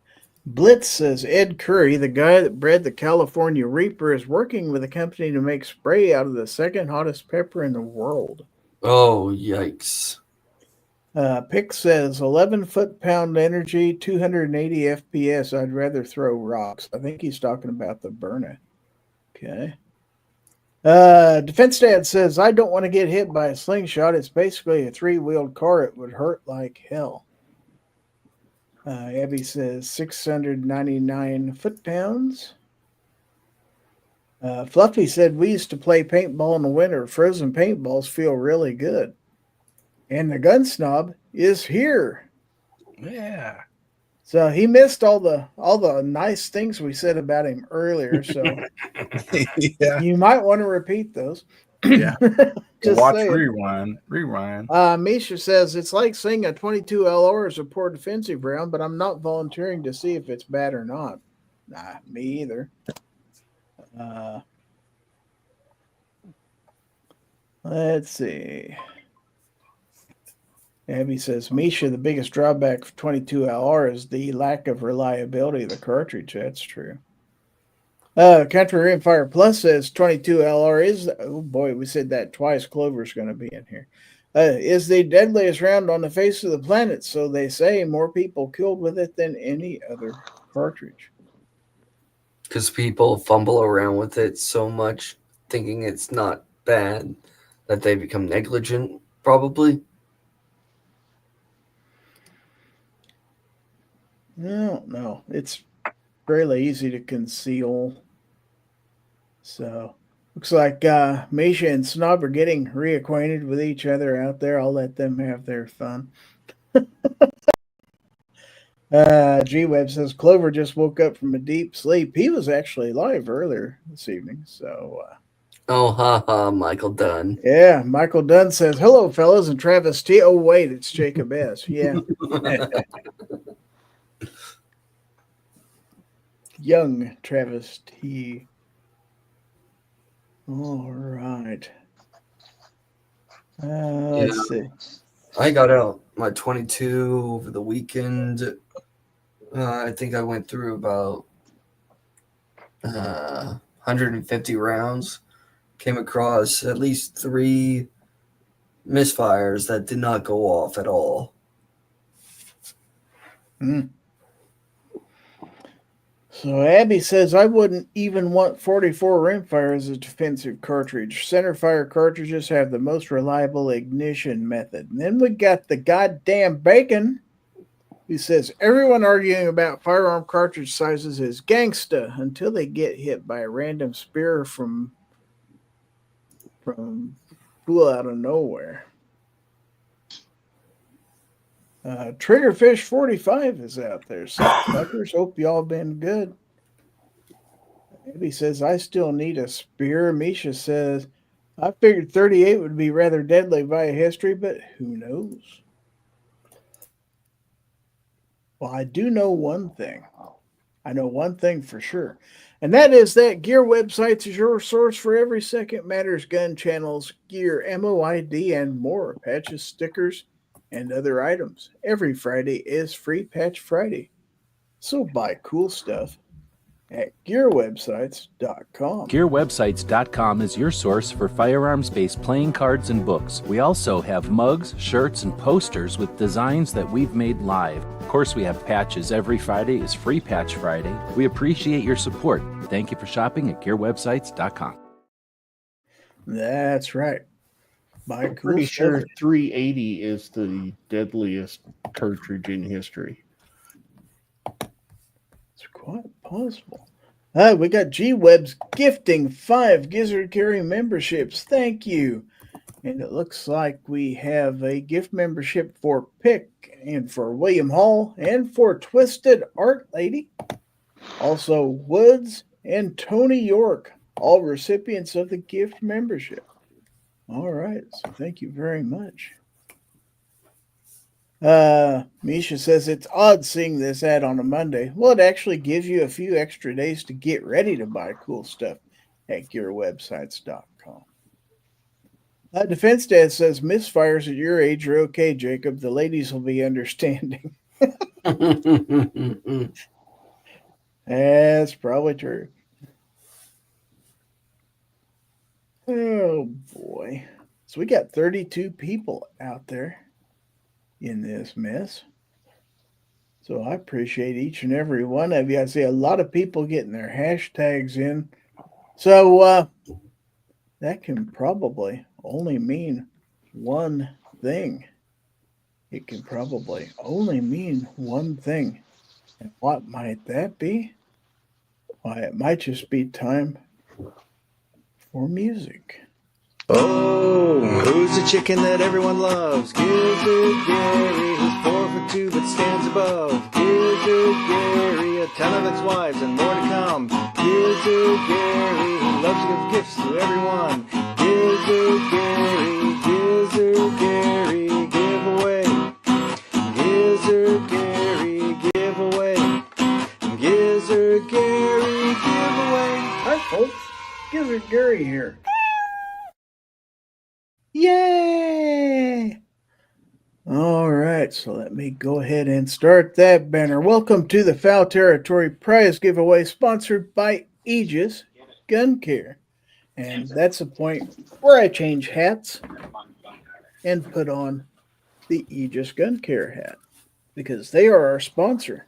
Blitz says Ed Curry, the guy that bred the California Reaper, is working with a company to make spray out of the second hottest pepper in the world. Oh, yikes. Pick says 11 foot-pound energy, 280 FPS. I'd rather throw rocks. I think he's talking about the Byrna. Okay. Defense Dad says, I don't want to get hit by a slingshot. It's basically a three-wheeled car. It would hurt like hell. Abby says 699 foot-pounds. Fluffy said, we used to play paintball in the winter. Frozen paintballs feel really good. And the gun snob is here. Yeah. So he missed all the nice things we said about him earlier. So Yeah. you might want to repeat those. Yeah. Just Watch saying. rewind. Misha says it's like saying a 22 LR is a poor defensive round, but I'm not volunteering to see if it's bad or not. Nah, me either. Let's see. Abby says, Misha, the biggest drawback for 22 LR is the lack of reliability of the cartridge. That's true. Country Rimfire Plus says 22 LR is, oh boy, we said that twice. Clover's going to be in here. Is the deadliest round on the face of the planet. So they say more people killed with it than any other cartridge. Because people fumble around with it so much, thinking it's not bad, that they become negligent, probably. No, it's fairly easy to conceal. So looks like Misha and Snob are getting reacquainted with each other out there. I'll let them have their fun. G-Web says Clover just woke up from a deep sleep. He was actually live earlier this evening. So Oh, haha, Michael Dunn. yeah, Michael Dunn says, hello, fellas, and Travis T. Oh, wait, it's Jacob S. Yeah. Young Travis T. All right. Let's see. I got out my 22 over the weekend. I think I went through about 150 rounds. Came across at least 3 misfires that did not go off at all. So Abby says, I wouldn't even want 44 rimfire as a defensive cartridge. Centerfire cartridges have the most reliable ignition method. And then we got the goddamn Bacon, who says, everyone arguing about firearm cartridge sizes is gangsta until they get hit by a random spear from cool out of nowhere. Triggerfish 45 is out there. Suckers, hope y'all been good. Abby says, I still need a spear. Misha says, I figured 38 would be rather deadly via history, but who knows? Well, I do know one thing. I know one thing for sure. And that is that Gear Websites is your source for every Second Matters gun channels, gear, MOID, and more. Patches, stickers, and other items. Every Friday is Free Patch Friday. So buy cool stuff at gearwebsites.com. GearWebsites.com is your source for firearms-based playing cards and books. We also have mugs, shirts, and posters with designs that we've made live. Of course, we have patches. Every Friday is Free Patch Friday. We appreciate your support. Thank you for shopping at GearWebsites.com. That's right. Buy I'm cool pretty stuff. sure 380 is the deadliest cartridge in history. It's quite possible. We got G-Webs gifting 5 Gizzard Gary memberships. Thank you. And it looks like we have a gift membership for Pick and for William Hall and for Twisted Art Lady. Also Woods and Tony York, all recipients of the gift membership. All right. So thank you very much. Misha says it's odd seeing this ad on a Monday. Well, it actually gives you a few extra days to get ready to buy cool stuff at gearwebsites.com. Defense Dad says misfires at your age are okay, Jacob. The ladies will be understanding. That's probably true. Oh, boy. So we got 32 people out there in this mess. So I appreciate each and every one of you. I see a lot of people getting their hashtags in. So that can probably only mean one thing. It can probably only mean one thing. And what might that be? Why, it might just be time for music. Oh, who's the chicken that everyone loves? Gizzard Gary, who's 4'2" but stands above. Gizzard Gary, a ton of ex-wives and more to come. Gizzard Gary, who loves to give gifts to everyone. Gizzard Gary, giveaway. Gizzard Gary, giveaway. Gizzard Gary, giveaway. Hi, folks. Gizzard Gary here. Yay! All right, so let me go ahead and start that banner. Welcome to the Fowl Territory prize giveaway sponsored by Aegis Gun Care. And that's a point where I change hats and put on the Aegis Gun Care hat because they are our sponsor.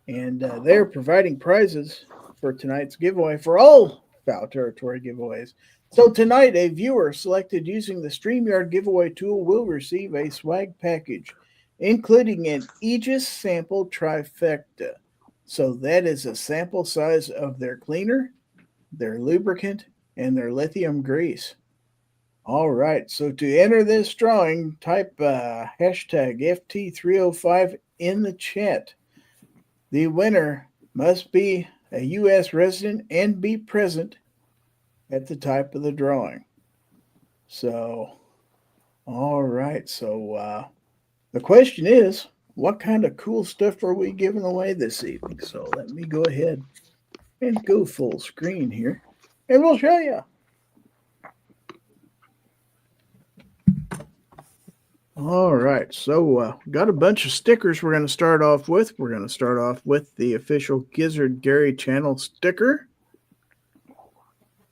And they're providing prizes for tonight's giveaway for all Fowl Territory giveaways. So tonight, a viewer selected using the StreamYard giveaway tool will receive a swag package, including an Aegis sample trifecta. So that is a sample size of their cleaner, their lubricant, and their lithium grease. All right, so to enter this drawing, type hashtag FT305 in the chat. The winner must be a U.S. resident and be present at the type of the drawing. So, all right. So the question is, what kind of cool stuff are we giving away this evening? So let me go ahead and go full screen here, and we'll show you. All right. So got a bunch of stickers we're going to start off with. We're going to start off with the official Gizzard Gary channel sticker.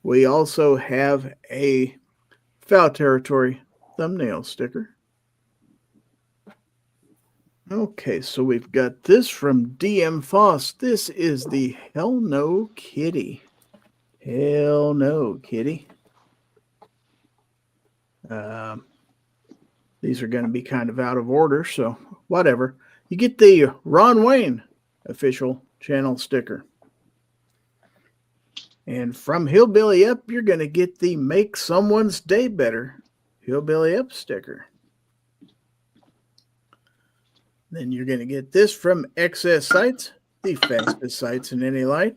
We also have a Fowl Territory thumbnail sticker. Okay, so we've got this from DM Foss. This is the Hell No Kitty. Hell no, kitty. These are going to be kind of out of order, so whatever. You get the Ron Wayne official channel sticker. And from Hillbilly Up, you're going to get the Make Someone's Day Better Hillbilly Up sticker. Then you're going to get this from Excess Sights, the fastest sights in any light.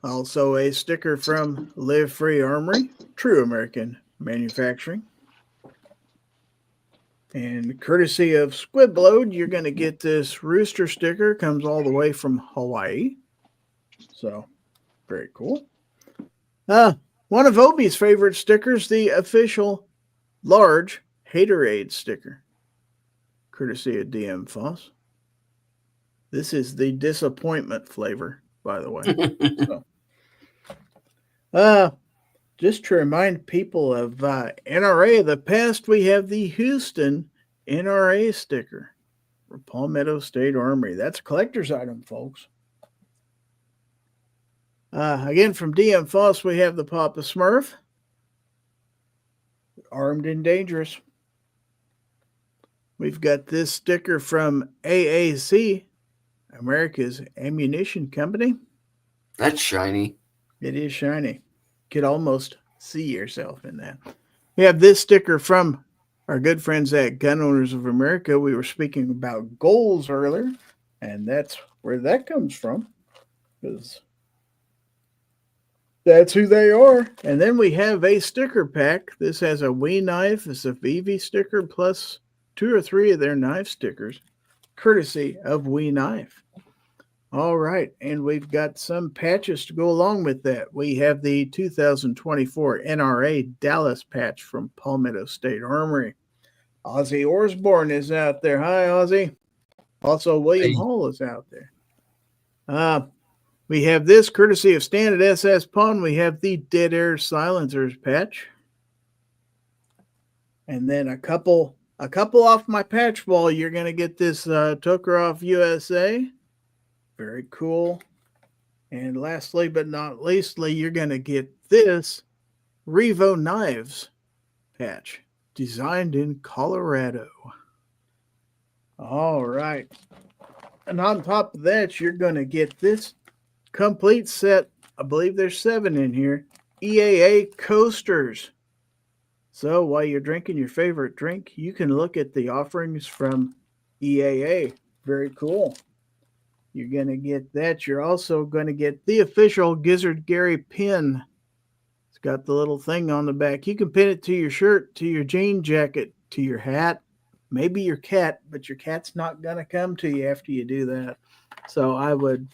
Also a sticker from Live Free Armory, true American manufacturing. And courtesy of Squibload, you're going to get this rooster sticker. Comes all the way from Hawaii. So, very cool. One of Obi's favorite stickers, the official large Haterade sticker. Courtesy of DM Foss. This is the disappointment flavor, by the way. Just to remind people of NRA of the past, we have the Houston NRA sticker for Palmetto State Armory. That's a collector's item, folks. Again, from DM Foss, we have the Papa Smurf. Armed and Dangerous. We've got this sticker from AAC, America's Ammunition Company. That's shiny. It is shiny. Could almost see yourself in that. We have this sticker from our good friends at Gun Owners of America. We were speaking about goals earlier, and that's where that comes from, because that's who they are. And then we have a sticker pack. This has a Wee knife. It's a VV sticker plus 2 or 3 of their knife stickers, courtesy of Wee Knife. All right, and we've got some patches to go along with that. We have the 2024 NRA Dallas patch from Palmetto State Armory. Ozzy Osbourne is out there. Hi, Ozzy. Also, William Hall is out there. We have this courtesy of Stan at SS Pawn. We have the Dead Air Silencers patch. And then a couple off my patch wall. You're going to get this Tokarev USA. Very cool. And lastly, but not leastly, you're going to get this Revo Knives patch, designed in Colorado. All right. And on top of that, you're going to get this complete set. I believe there's 7 in here. EAA coasters. So while you're drinking your favorite drink, you can look at the offerings from EAA. Very cool. You're going to get that. You're also going to get the official Gizzard Gary pin. It's got the little thing on the back. You can pin it to your shirt, to your jean jacket, to your hat, maybe your cat, but your cat's not going to come to you after you do that. So I would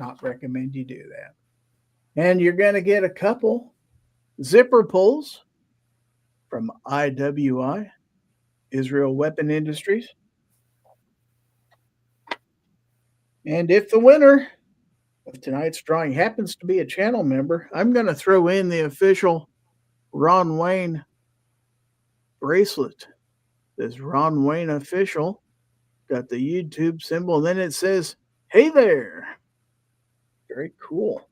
not recommend you do that. And you're going to get a couple zipper pulls from IWI, Israel Weapon Industries. And if the winner of tonight's drawing happens to be a channel member, I'm going to throw in the official Ron Wayne bracelet. This Ron Wayne official. Got the YouTube symbol. And then it says, "Hey there." Very cool.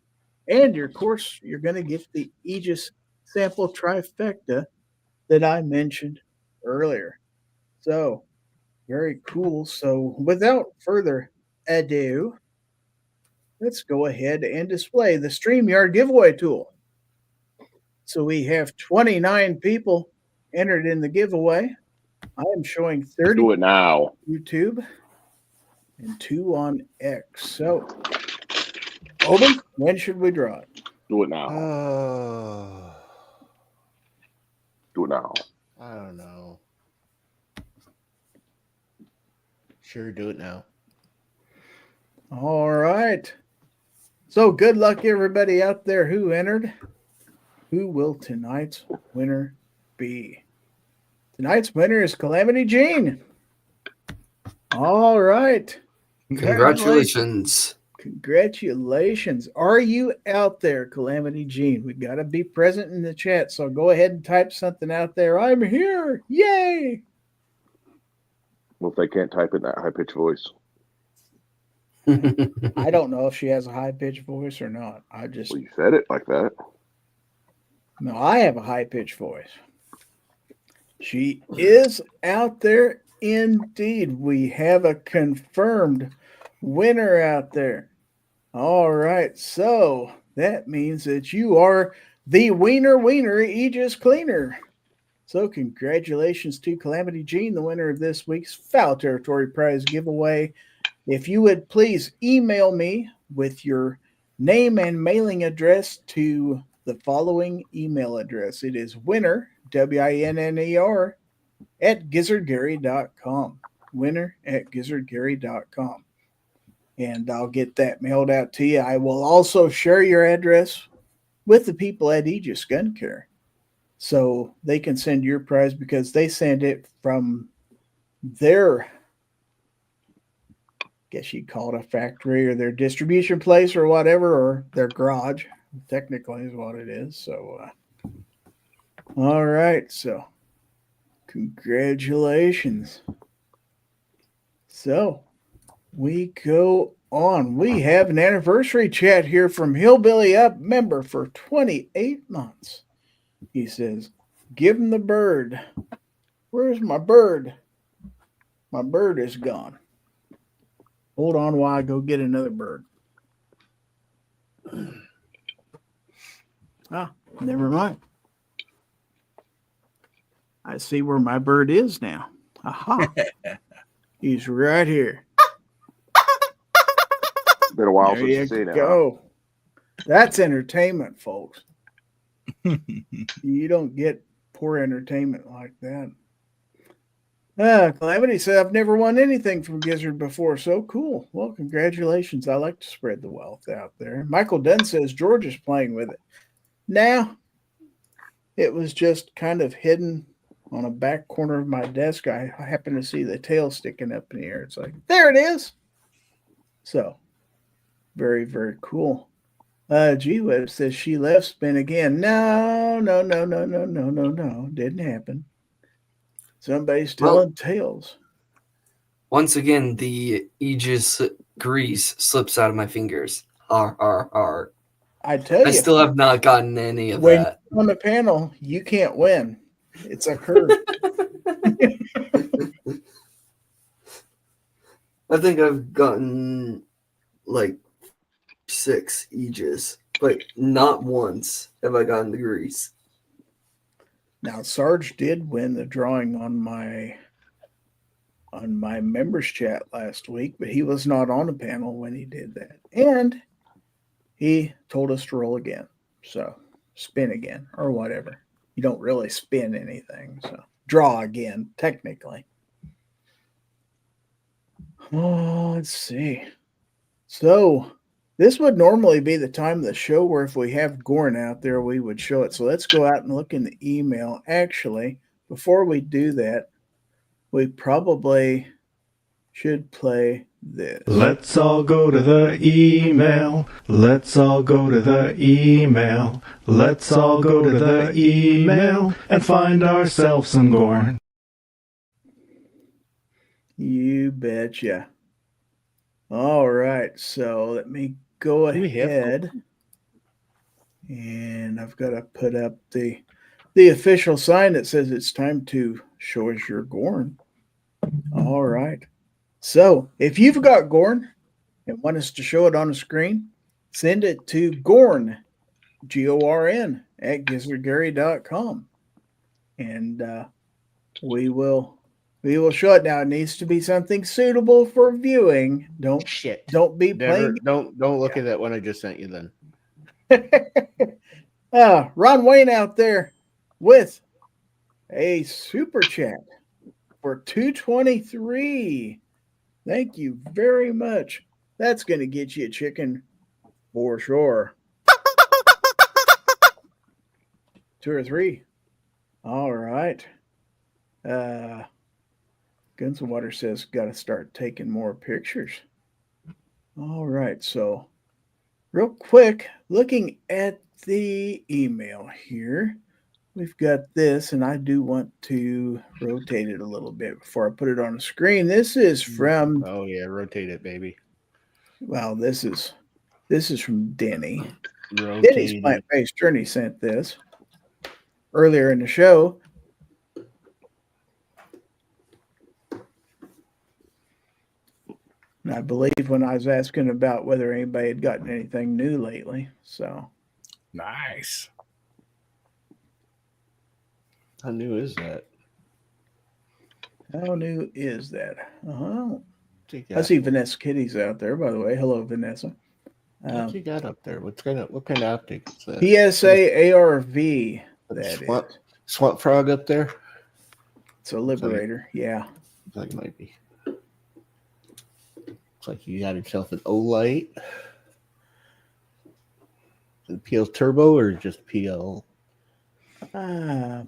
And of course, you're going to get the Aegis sample trifecta that I mentioned earlier. So, very cool. So, without further ado, let's go ahead and display the StreamYard giveaway tool. So we have 29 people entered in the giveaway. I am showing 30 Do it now. YouTube and 2 on X. So, Obi, when should we draw it? Do it now. Do it now. I don't know. Sure, do it now. All right. So good luck, everybody out there who entered. Who will tonight's winner be? Tonight's winner is Calamity Jean. All right. Congratulations. Congratulations. Are you out there, Calamity Jean? We got to be present in the chat. So go ahead and type something out there. I'm here. Yay. Well, if they can't type it in that high-pitched voice. I don't know if she has a high-pitched voice or not. Well, you said it like that. No, I have a high-pitched voice. She is out there indeed. We have a confirmed winner out there. All right, so that means that you are the Wiener Aegis Cleaner. So congratulations to Calamity Jean, the winner of this week's Fowl Territory prize giveaway. If you would please email me with your name and mailing address to the following email address. It is winner, WINNER, at gizzardgary.com. Winner at gizzardgary.com. And I'll get that mailed out to you. I will also share your address with the people at Aegis Gun Care, so they can send your prize because they send it from their, guess you'd call it a factory or their distribution place or whatever, or their garage, technically is what it is. So, all right. So, congratulations. So, we go on. We have an anniversary chat here from Hillbilly Up, member for 28 months. He says, give him the bird. Where's my bird? My bird is gone. Hold on while I go get another bird. Never mind. I see where my bird is now. Aha. He's right here. Been a while There since you you've seen it. go. That's entertainment, folks. You don't get poor entertainment like that. Calamity said, I've never won anything from Gizzard before. So cool. Well, congratulations. I like to spread the wealth out there. Michael Dunn says George is playing with it. Now, it was just kind of hidden on a back corner of my desk. I happened to see the tail sticking up in the air. It's like, there it is. So, very, very cool. G-Web says she left spin again. No. Didn't happen. Somebody's telling tales. Once again, the Aegis grease slips out of my fingers. Har. I tell you. I still have not gotten any of when that. you're on the panel, you can't win. It's a curve. I think I've gotten like 6 Aegis, but not once have I gotten the grease. Now, Sarge did win the drawing on my members chat last week, but he was not on the panel when he did that. And he told us to roll again. So spin again or whatever. You don't really spin anything. So draw again, technically. Oh, let's see. So this would normally be the time of the show where if we have Gorn out there, we would show it. So let's go out and look in the email. Actually, before we do that, we probably should play this. Let's all go to the email. Let's all go to the email. Let's all go to the email and find ourselves some Gorn. You betcha. All right, so let me go ahead, and I've got to put up the official sign that says it's time to show us your Gorn. All right. So if you've got Gorn and want us to show it on the screen, send it to Gorn, Gorn, at gizzardgary.com. And we will show it. Now it needs to be something suitable for viewing. Don't be playing. Don't look at that one I just sent you then. Ron Wayne out there with a super chat for 223. Thank you very much. That's going to get you a chicken for sure. 2 or 3. All right. Guns and Water says got to start taking more pictures. All right. So real quick, looking at the email here, we've got this, and I do want to rotate it a little bit before I put it on the screen. This is from... Oh, yeah, rotate it, baby. Well, this is from Denny. Rotate Denny's Plant-Based Journey sent this earlier in the show. And I believe when I was asking about whether anybody had gotten anything new lately. So Nice. How new is that? How new is that? What you I got? see Vanessa Kitty's out there, by the way. Hello, Vanessa. What you got up there? What kind of optic is that? PSA ARV. Swamp, swamp frog up there? It's a Liberator. Yeah. Looks like it might be. Looks like you got himself an Olight. Is it PL Turbo or just PL? I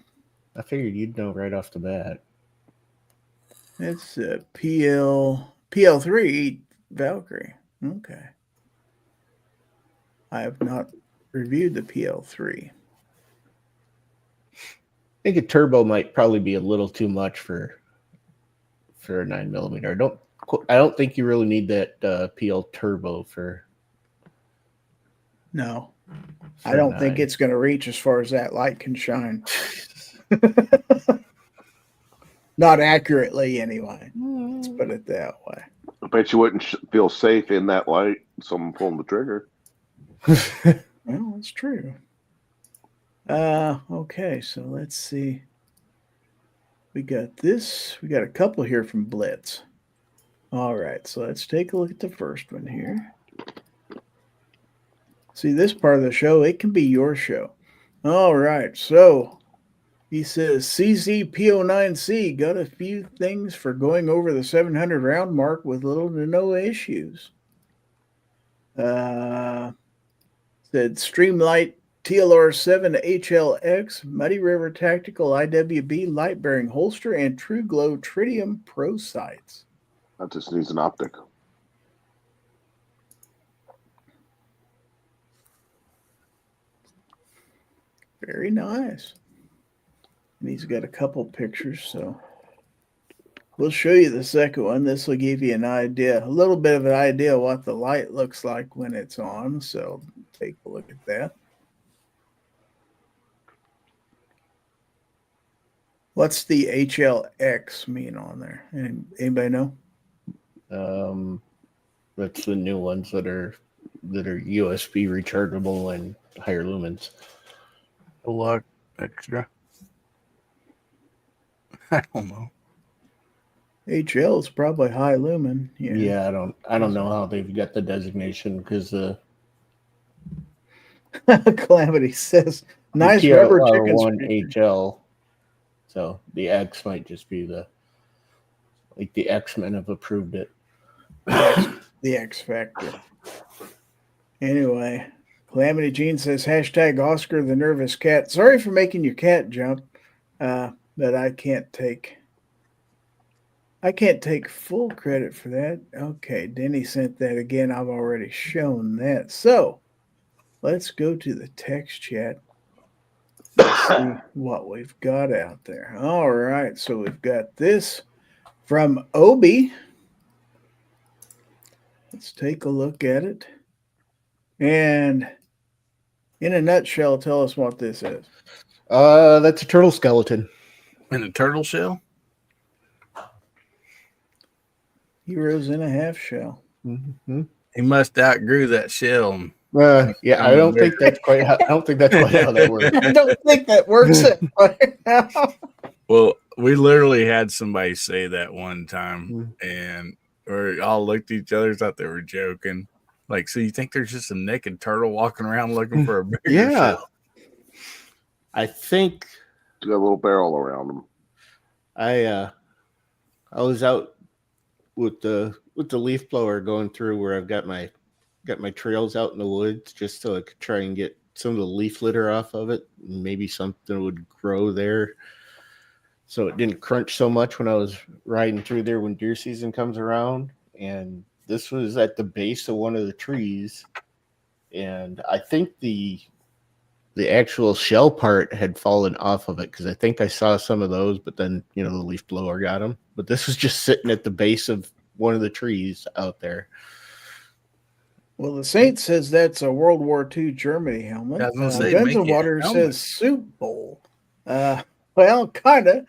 figured you'd know right off the bat. It's a PL3 Valkyrie. Okay. I have not reviewed the PL3. I think a turbo might probably be a little too much for a 9mm. I don't think you really need that PL Turbo for. No, I don't think 9. it's going to reach as far as that light can shine. Not accurately, anyway. Let's put it that way. I bet you wouldn't feel safe in that light. Someone pulling the trigger. Well, that's true. Okay, so let's see. We got this. We got a couple here from Blitz. All right, so let's take a look at the first one here. See, this part of the show, it can be your show. All right, so he says, CZPO9C got a few things for going over the 700 round mark with little to no issues. Said Streamlight TLR7 HLX, Muddy River Tactical IWB light bearing holster, and True Glow Tritium Pro sights. That just needs an optic. Very nice. And he's got a couple pictures, so we'll show you the second one. This will give you an idea, a little bit of an idea what the light looks like when it's on. So take a look at that. What's the HLX mean on there? Anybody know? That's the new ones that are USB rechargeable and higher lumens. A lot extra. I don't know. HL is probably high lumen. Yeah, I don't know how they've got the designation because Calamity says nice rubber chicken TLR1 HL. So the X might just be the X-Men have approved it. The X Factor. Anyway, Calamity Jean says hashtag Oscar the nervous cat. Sorry for making your cat jump, but I can't take full credit for that. Okay, Denny sent that again. I've already shown that. So let's go to the text chat. Let's see what we've got out there. All right, so we've got this from Obi. Let's take a look at it. And in a nutshell, tell us what this is. That's a turtle skeleton. In a turtle shell? Heroes in a half shell. Mm-hmm. He must outgrew that shell. Yeah, I don't think that's quite how that works. I don't think that works right now. Well, we literally had somebody say that one time, and we all looked at each other, thought they were joking. Like, so you think there's just a naked turtle walking around looking for a bigger shell? I think It's got a little barrel around them. I was out with the leaf blower going through where I've got my trails out in the woods just so I could try and get some of the leaf litter off of it. And maybe something would grow there so it didn't crunch so much when I was riding through there when deer season comes around. And this was at the base of one of the trees. And I think the actual shell part had fallen off of it because I think I saw some of those, but then, the leaf blower got them. But this was just sitting at the base of one of the trees out there. Well, the Saint says that's a World War II Germany helmet. I was gonna say, Guns make of it a Water helmet. says soup bowl. Well, kind of.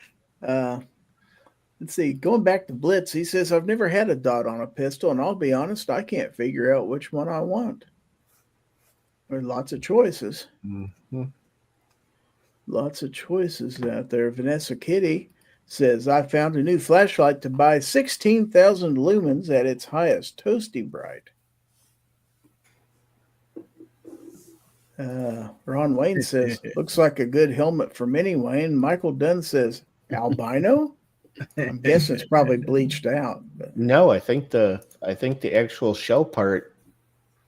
Let's see. Going back to Blitz, he says, I've never had a dot on a pistol, and I'll be honest, I can't figure out which one I want. There's lots of choices. Mm-hmm. Lots of choices out there. Vanessa Kitty says, I found a new flashlight to buy 16,000 lumens at its highest, toasty bright. Ron Wayne says, looks like a good helmet for Mini Wayne. Michael Dunn says, albino? I'm guessing it's probably bleached out. But. No, I think the actual shell part,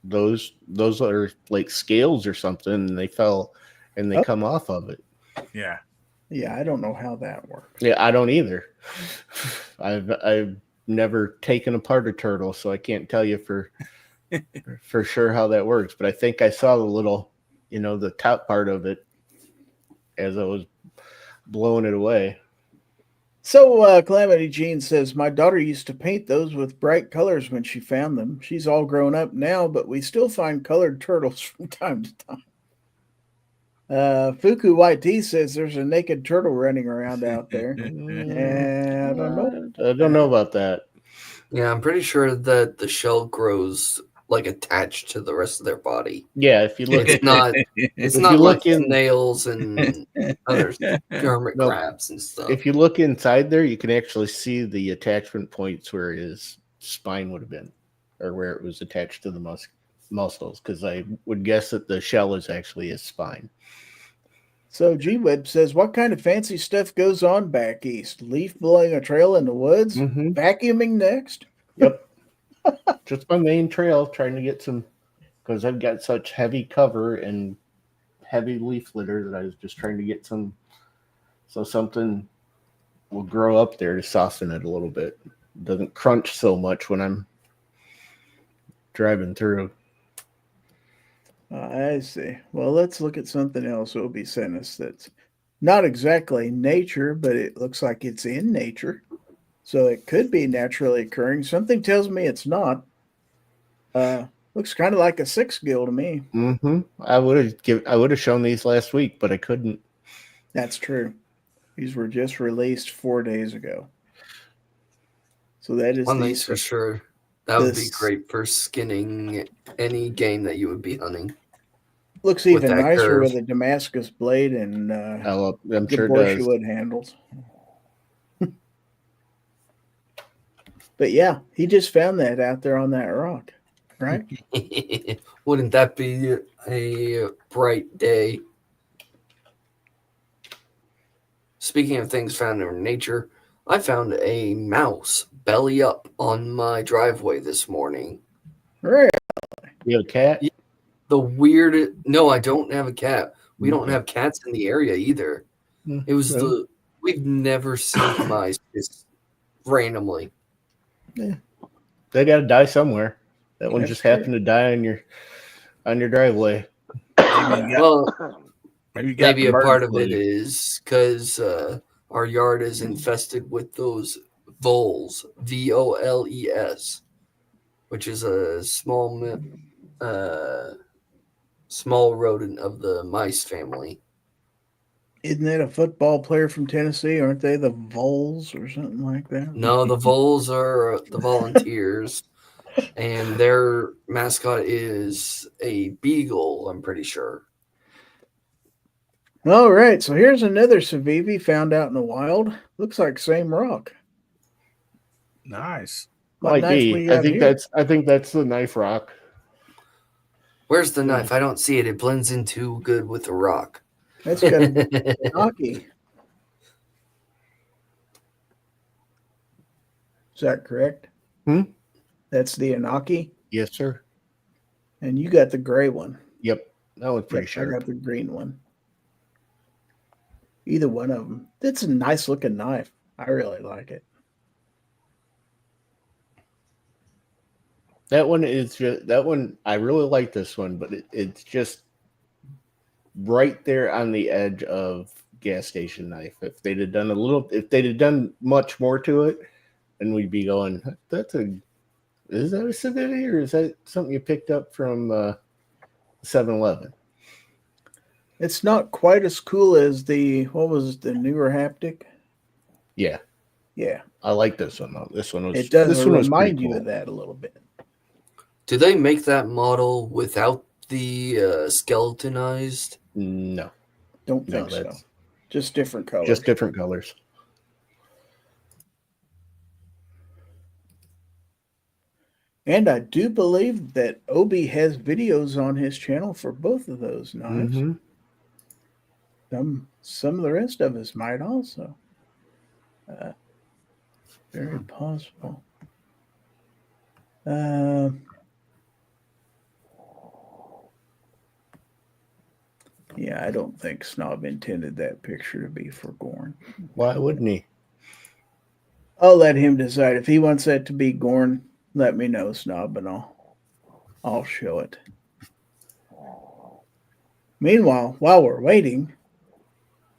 those are like scales or something, and they fell and they come off of it. Yeah. Yeah, I don't know how that works. Yeah, I don't either. I've never taken apart a turtle, so I can't tell you for sure how that works. But I think I saw the little, the top part of it as I was blowing it away. So Calamity Jean says, my daughter used to paint those with bright colors when she found them. She's all grown up now, but we still find colored turtles from time to time. Fuku YT says there's a naked turtle running around out there. And I don't know. I don't know about that. Yeah, I'm pretty sure that the shell grows like attached to the rest of their body. Yeah, if you look, It's not like snails and other hermit No. crabs and stuff. if you look inside there, you can actually see the attachment points where his spine would have been, or where it was attached to the muscles. Because I would guess that the shell is actually his spine. So G-Web says, what kind of fancy stuff goes on back east? Leaf blowing a trail in the woods? Mhm. Vacuuming next? Yep. Just my main trail, trying to get some, because I've got such heavy cover and heavy leaf litter that I was just trying to get some, so something will grow up there to soften it a little bit. It doesn't crunch so much when I'm driving through. I see. Well, let's look at something else Obi sent us that's not exactly nature, but it looks like it's in nature. So it could be naturally occurring. Something tells me it's not. Looks kind of like a six gill to me. Mm-hmm. I would have shown these last week, but I couldn't. That's true. These were just released 4 days ago. So that is One thing's for sure. That would be great for skinning any game that you would be hunting. Looks with even that nicer curve. with a Damascus blade and I'm sure it horseshoe does. wood handles. But yeah, he just found that out there on that rock, right? Wouldn't that be a bright day? Speaking of things found in nature, I found a mouse belly up on my driveway this morning. Right. You have a cat? No, I don't have a cat. We don't have cats in the area either. It was we've never seen mice just randomly. Yeah. They got to die somewhere. That one That's just happened to die on your driveway. Maybe a part of it is because our yard is infested with those voles, VOLES, which is a small rodent of the mice family. Isn't that a football player from Tennessee? Aren't they the Vols or something like that? No, the voles are the Volunteers, and their mascot is a beagle, I'm pretty sure. All right, so here's another Civivi found out in the wild. Looks like same rock. Nice. What Might knife be. we got here? I think that's the knife rock. Where's the knife? I don't see it. It blends in too good with the rock. That's got a Anaki. Is that correct? That's the Anaki? Yes, sir. And you got the gray one. Yep. That one's pretty I sharp. got the green one. Either one of them. It's a nice looking knife. I really like it. That one I really like this one, but it's just right there on the edge of gas station knife. If they'd have done much more to it, then we'd be going, is that a Civivi or is that something you picked up from 7-Eleven? It's not quite as cool as the newer haptic. Yeah. Yeah. I like this one though. This one was It does this one was remind pretty you cool. of that a little bit. Do they make that model without the skeletonized? No. Don't think so. Just different colors. Just different colors. And I do believe that Obi has videos on his channel for both of those knives. Mm-hmm. Some of the rest of us might also. Very possible. Yeah, I don't think Snob intended that picture to be for Gorn. Why wouldn't he? I'll let him decide. If he wants that to be Gorn, let me know, Snob, and I'll show it. Meanwhile, while we're waiting,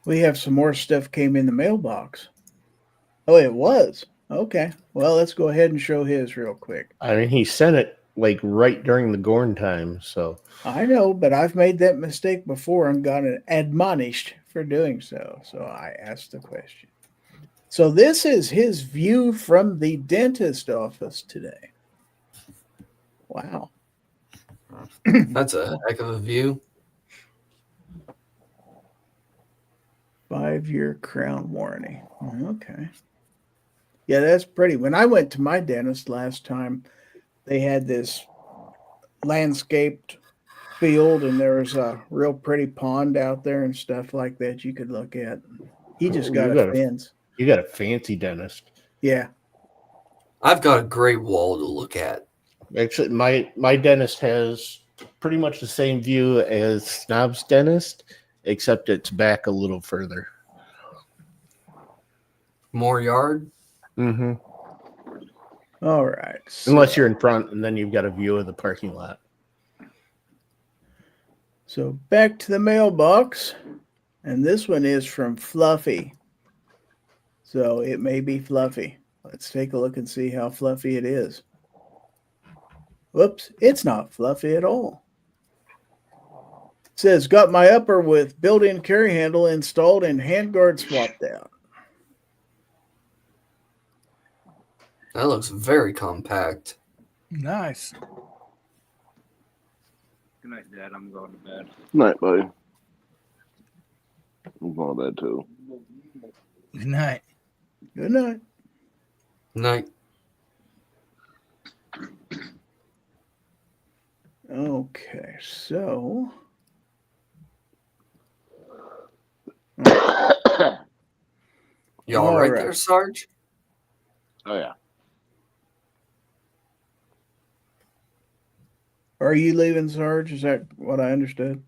we have some more stuff came in the mailbox. Oh, it was? Okay. Well, let's go ahead and show his real quick. I mean, he sent it like right during the Gorn time, so. I know, but I've made that mistake before and got admonished for doing so. So I asked the question. So this is his view from the dentist office today. Wow. That's a heck of a view. 5-year crown warranty. Okay. Yeah, that's pretty. When I went to my dentist last time, they had this landscaped field and there was a real pretty pond out there and stuff like that you could look at. He just got a fence. You got a fancy dentist. Yeah. I've got a great wall to look at. Actually, my dentist has pretty much the same view as Snob's dentist, except it's back a little further. More yard? Mm-hmm. All right. So, Unless you're in front, and then you've got a view of the parking lot. so back to the mailbox. And this one is from Fluffy. So it may be Fluffy. Let's take a look and see how fluffy it is. Whoops, it's not fluffy at all. It says, got my upper with built-in carry handle installed and handguard swapped out. That looks very compact. Nice. Good night, Dad. I'm going to bed. Night, buddy. I'm going to bed too. Good night. Good night. Night. Okay, so You all right right. there, Sarge? Oh, yeah. are you leaving, Sarge? Is that what I understood?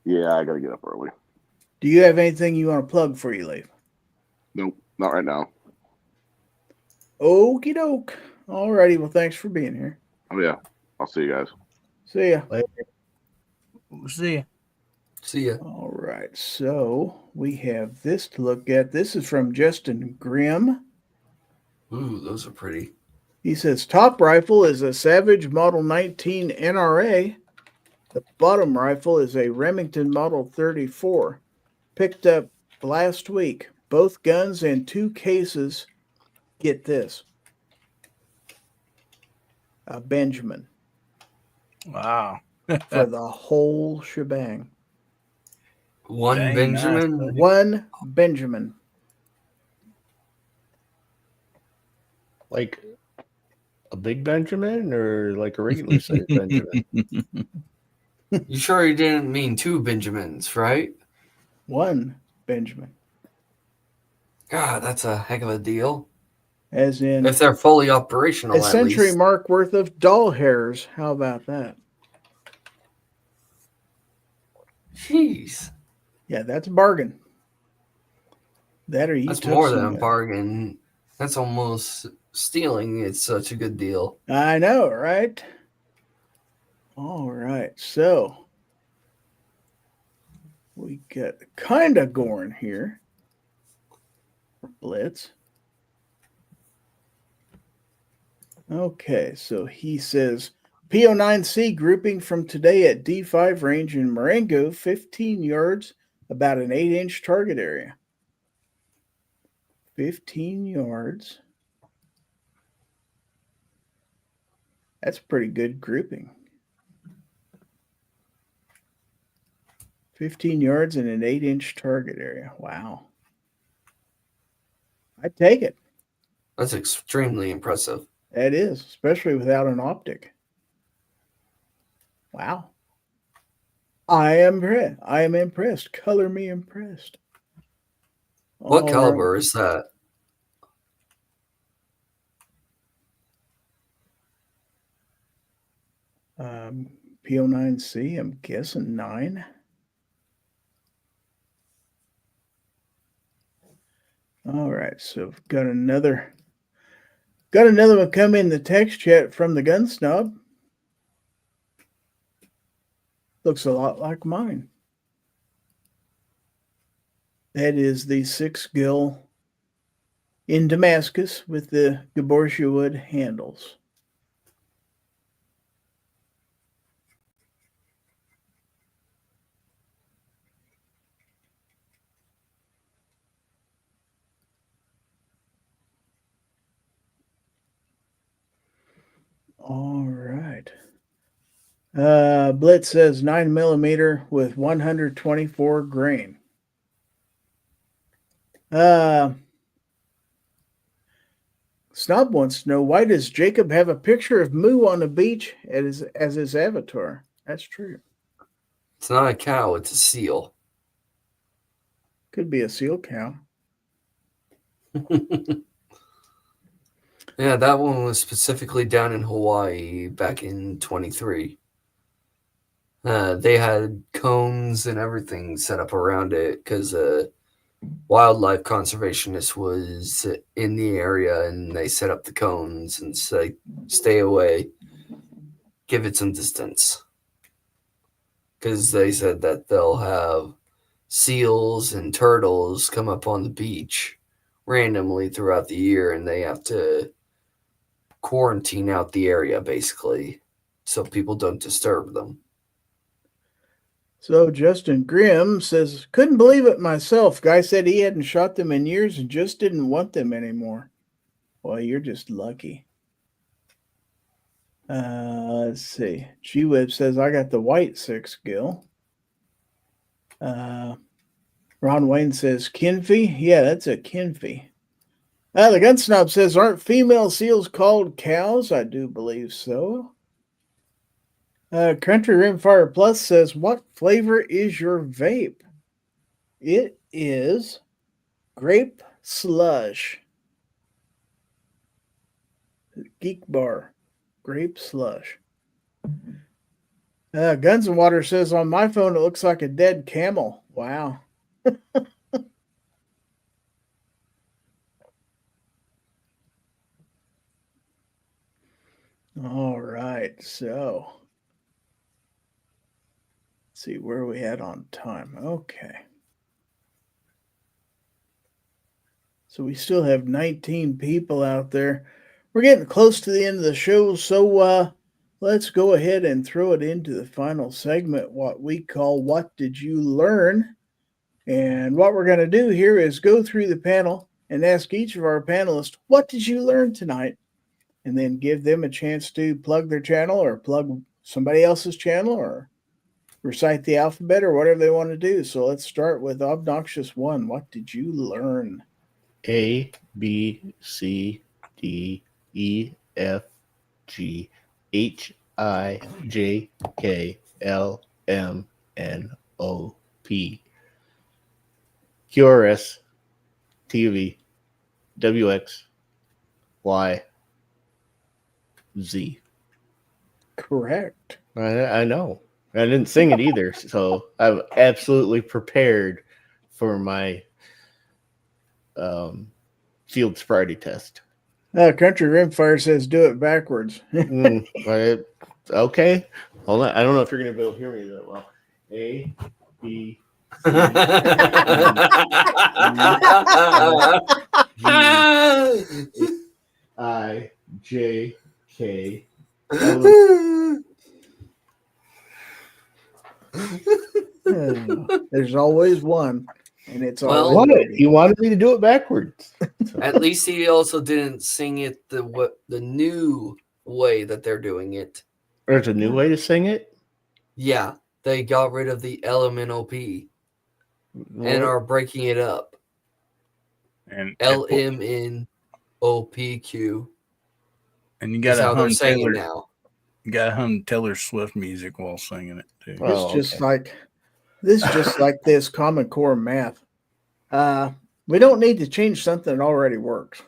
Yeah, I got to get up early. Do you have anything you want to plug before you leave? Nope, not right now. Okie doke. Alrighty, well, thanks for being here. Oh, yeah. I'll see you guys. See ya. We'll see you. See ya. All right, so we have this to look at. This is from Justin Grimm. Ooh, those are pretty. He says, top rifle is a Savage Model 19 NRA. The bottom rifle is a Remington Model 34. Picked up last week. Both guns and 2 cases. Get this. A Benjamin. Wow. For the whole shebang. One Dang, Benjamin. nice. One Benjamin. Like a big Benjamin or like a regular sized Benjamin? You sure you didn't mean 2 Benjamins, right? One Benjamin. God, that's a heck of a deal. As in If they're fully operational, a century at least. mark worth of doll hairs. How about that? Jeez. Yeah, that's a bargain. That or you That's took more than some- a bargain. That's almost stealing. It's such a good deal. I know, right? All right, so we got kind of Gorn here. Blitz. Okay, so he says PO9C grouping from today at D5 range in Marengo, 15 yards, about an 8-inch target area. 15 yards. That's pretty good grouping. 15 yards in an 8-inch target area. Wow. I'd take it. That's extremely impressive. That is, especially without an optic. Wow. I am impressed. Color me impressed. What All caliber is that? right. P09C, I'm guessing 9. All right, so we've got another one come in the text chat from the gun snob. Looks a lot like mine. That is the 6 gil in Damascus with the Gaborsia wood handles. All right. Blitz says 9mm with 124 grain. Snob wants to know, why does Jacob have a picture of Moo on the beach as his avatar? That's true. It's not a cow, it's a seal. Could be a seal cow. Yeah, that one was specifically down in Hawaii back in 23. They had cones and everything set up around it because wildlife conservationist was in the area, and they set up the cones and say, stay away, give it some distance. Because they said that they'll have seals and turtles come up on the beach randomly throughout the year, and they have to quarantine out the area, basically, so people don't disturb them. So Justin Grimm says, couldn't believe it myself. Guy said he hadn't shot them in years and just didn't want them anymore. Well, you're just lucky. Let's see. G-Web says, I got the white 6 gil. Ron Wayne says, Kinfee? Yeah, that's a Kinfee. The Gun Snob says, aren't female seals called cows? I do believe so. Country Rimfire Plus says, what flavor is your vape? It is grape slush. Geek Bar. Grape slush. Guns and Water says, on my phone, it looks like a dead camel. Wow. All right, so let's see where we at on time. Okay. So we still have 19 people out there. We're getting close to the end of the show, so let's go ahead and throw it into the final segment, what we call What Did You Learn? And what we're going to do here is go through the panel and ask each of our panelists, what did you learn tonight? And then give them a chance to plug their channel or plug somebody else's channel or recite the alphabet or whatever they want to do. So let's start with Obnoxious One. What did you learn? A, B, C, D, E, F, G, H, I, J, K, L, M, N, O, P, QRS, TV, WX, Y, Z. Correct. I know. I didn't sing it either, so I'm absolutely prepared for my field sobriety test. Country Rimfire says do it backwards. Okay. Hold on. I don't know if you're going to be able to hear me that well. A, B, C, D, E, I, J, K, L. There's always one, and it's always What? He wanted me to do it backwards. At least he also didn't sing it the new way that they're doing it. There's a new way to sing it? Yeah. they got rid of the LMNOP and are breaking it up. And LMNOPQ and you is gotta how they're hum saying Taylor. it now. You gotta hum Taylor Swift music while singing it too. Oh, It's just like this Common Core math. We don't need to change something that already works.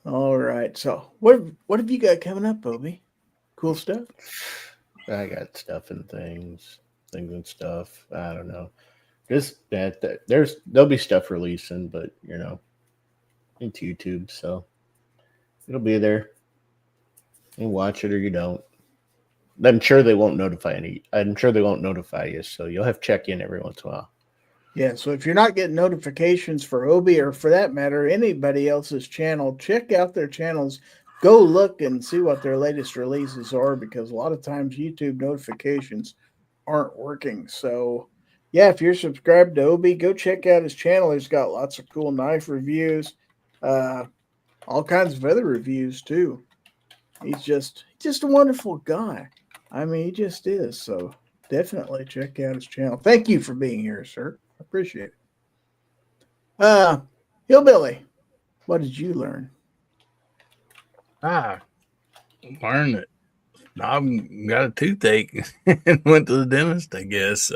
All right. So what have you got coming up, Bobby? Cool stuff. I got stuff and things and stuff. I don't know. Just that there'll be stuff releasing, but it's YouTube, so it'll be there. You watch it or you don't. I'm sure they won't notify you, so you'll have to check in every once in a while. Yeah, so if you're not getting notifications for Obi or for that matter, anybody else's channel, check out their channels. Go look and see what their latest releases are, because a lot of times YouTube notifications aren't working. So yeah, if you're subscribed to Obi, go check out his channel. He's got lots of cool knife reviews, all kinds of other reviews too. He's just a wonderful guy. I mean, he just is. So definitely check out his channel. Thank you for being here, sir. I appreciate it. Hillbilly, what did you learn? Learned that I've got a toothache and went to the dentist, I guess.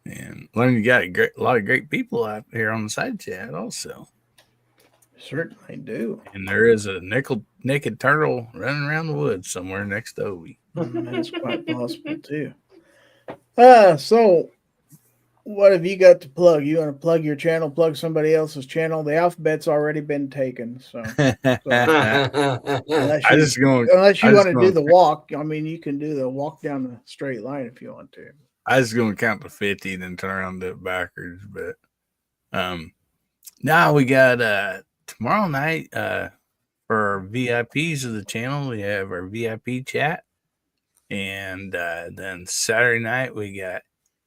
And learned you got a lot of great people out here on the side chat also. Certainly do. And there is a naked turtle running around the woods somewhere next to Obi. That's quite possible too. So what have you got to plug? You want to plug your channel, plug somebody else's channel? The alphabet's already been taken. So unless you want to do the walk, I mean, you can do the walk down the straight line if you want to. I was going to count to 50 and then turn around and do it backwards. But now we got tomorrow night for our VIPs of the channel, we have our VIP chat. And then Saturday night, we got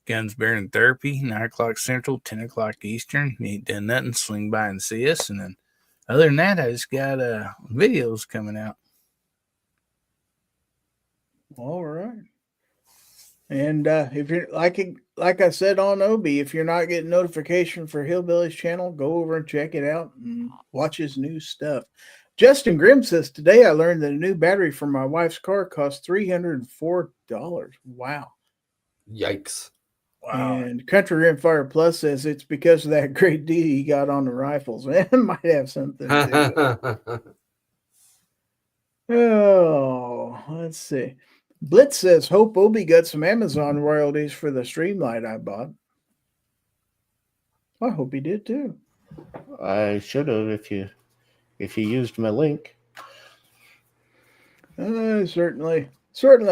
Guns, Beer, and Therapy, 9 o'clock Central, 10 o'clock Eastern. You ain't done nothing, swing by and see us. And then other than that, I just got videos coming out. All right. And if you're like I said on Obi, if you're not getting notification for Hillbilly's channel, go over and check it out and watch his new stuff. Justin Grimm says, today I learned that a new battery for my wife's car costs $304. Wow. Yikes. Wow. And Country Rimfire Plus says it's because of that great deal he got on the rifles. It might have something to do with it. Oh, let's see. Blitz says, hope Obi got some Amazon royalties for the Streamlight I bought. I hope he did too. I should have if you used my link. Certainly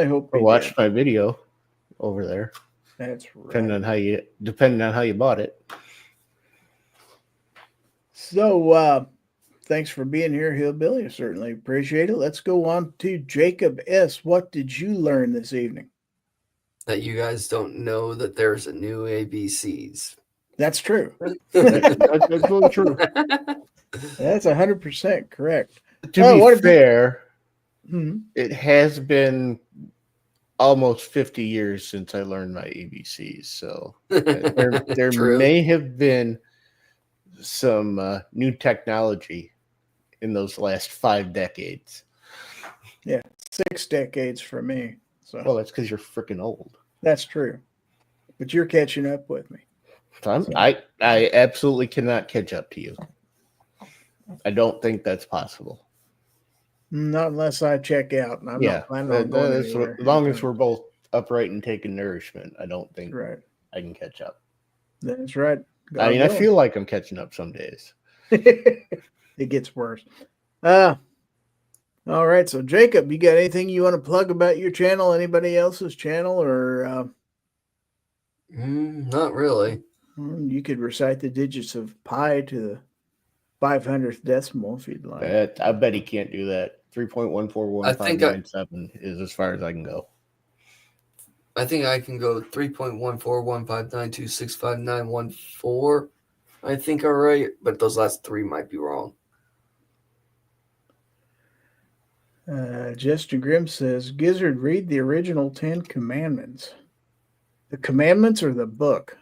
hope or he watch did. my video over there. That's right. Depending on how you bought it. So thanks for being here, Hillbilly. I certainly appreciate it. Let's go on to Jacob S. What did you learn this evening? That you guys don't know that there's a new ABCs. That's true. That's really true. That's 100% correct. To be fair, Mhm. it has been almost 50 years since I learned my ABCs. So there may have been some new technology in those last 5 decades. Yeah, 6 decades for me. So Well, that's because you're freaking old. that's true. But you're catching up with me. I absolutely cannot catch up to you. I don't think that's possible. Not unless I check out. And I'm not planning on going anywhere. As long as we're both upright and taking nourishment, I don't think Right. I can catch up. That's right. I mean, I feel like I'm catching up some days. It gets worse. All right. So, Jacob, you got anything you want to plug about your channel? Anybody else's channel? Or Not really. you could recite the digits of pi to the 500th decimal if you'd like. I bet he can't do that. 3.141597 is as far as I can go. I think I can go 3.141592659114. I think all right, but those last 3 might be wrong. Justin Grimm says, Gizzard, read the original 10 Commandments. The commandments or the book?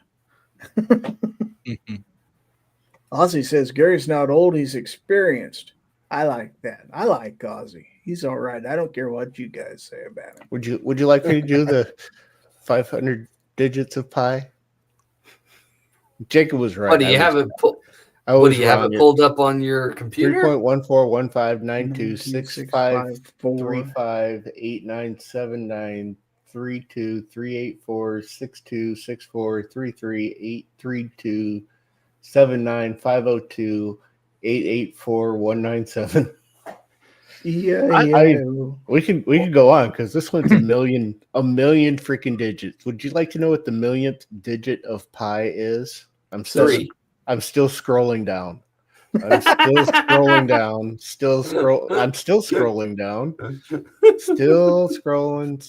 Ozzy says, Gary's not old, he's experienced. I like that. I like Ozzy. He's all right. I don't care what you guys say about him. Would you like me to do the 500 digits of pi? Jacob was right. What do you have it? What do you have it pulled up on your computer? 3.141592638234633832795028841997. Yeah. We can go on because this one's a million freaking digits. Would you like to know what the millionth digit of pi is? I'm still scrolling down. I'm still scrolling down. I'm still scrolling down. Still scrolling.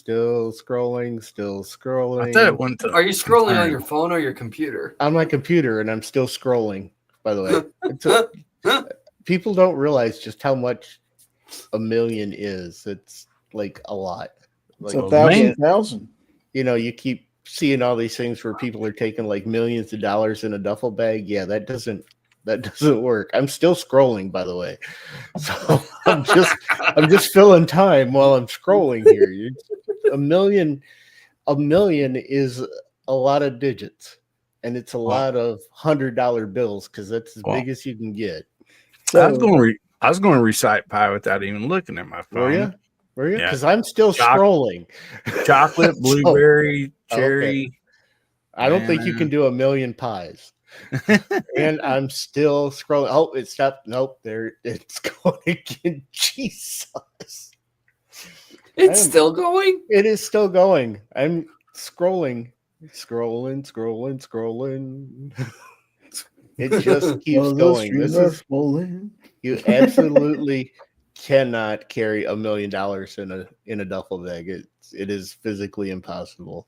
I thought it went to. Are you scrolling on your phone or your computer? On my computer, and I'm still scrolling. By the way, people don't realize just how much a million is. It's like a lot. Like It's 1,000. You know, you keep seeing all these things where people are taking like millions of dollars in a duffel bag. Yeah, that doesn't work. I'm still scrolling, by the way. So I'm just filling time while I'm scrolling here. A million is a lot of digits, and it's a lot of $100 bills because that's as big as you can get. So, I was going to recite pi without even looking at my phone. Were you? Because I'm still scrolling. Chocolate, blueberry, cherry. Okay. I don't think you can do a million pies. And I'm still scrolling. Oh, it stopped. Nope, there it's going again. Jesus. It's still going? It is still going. I'm scrolling. It just keeps going. This is you absolutely cannot carry $1 million in a duffel bag. It is physically impossible.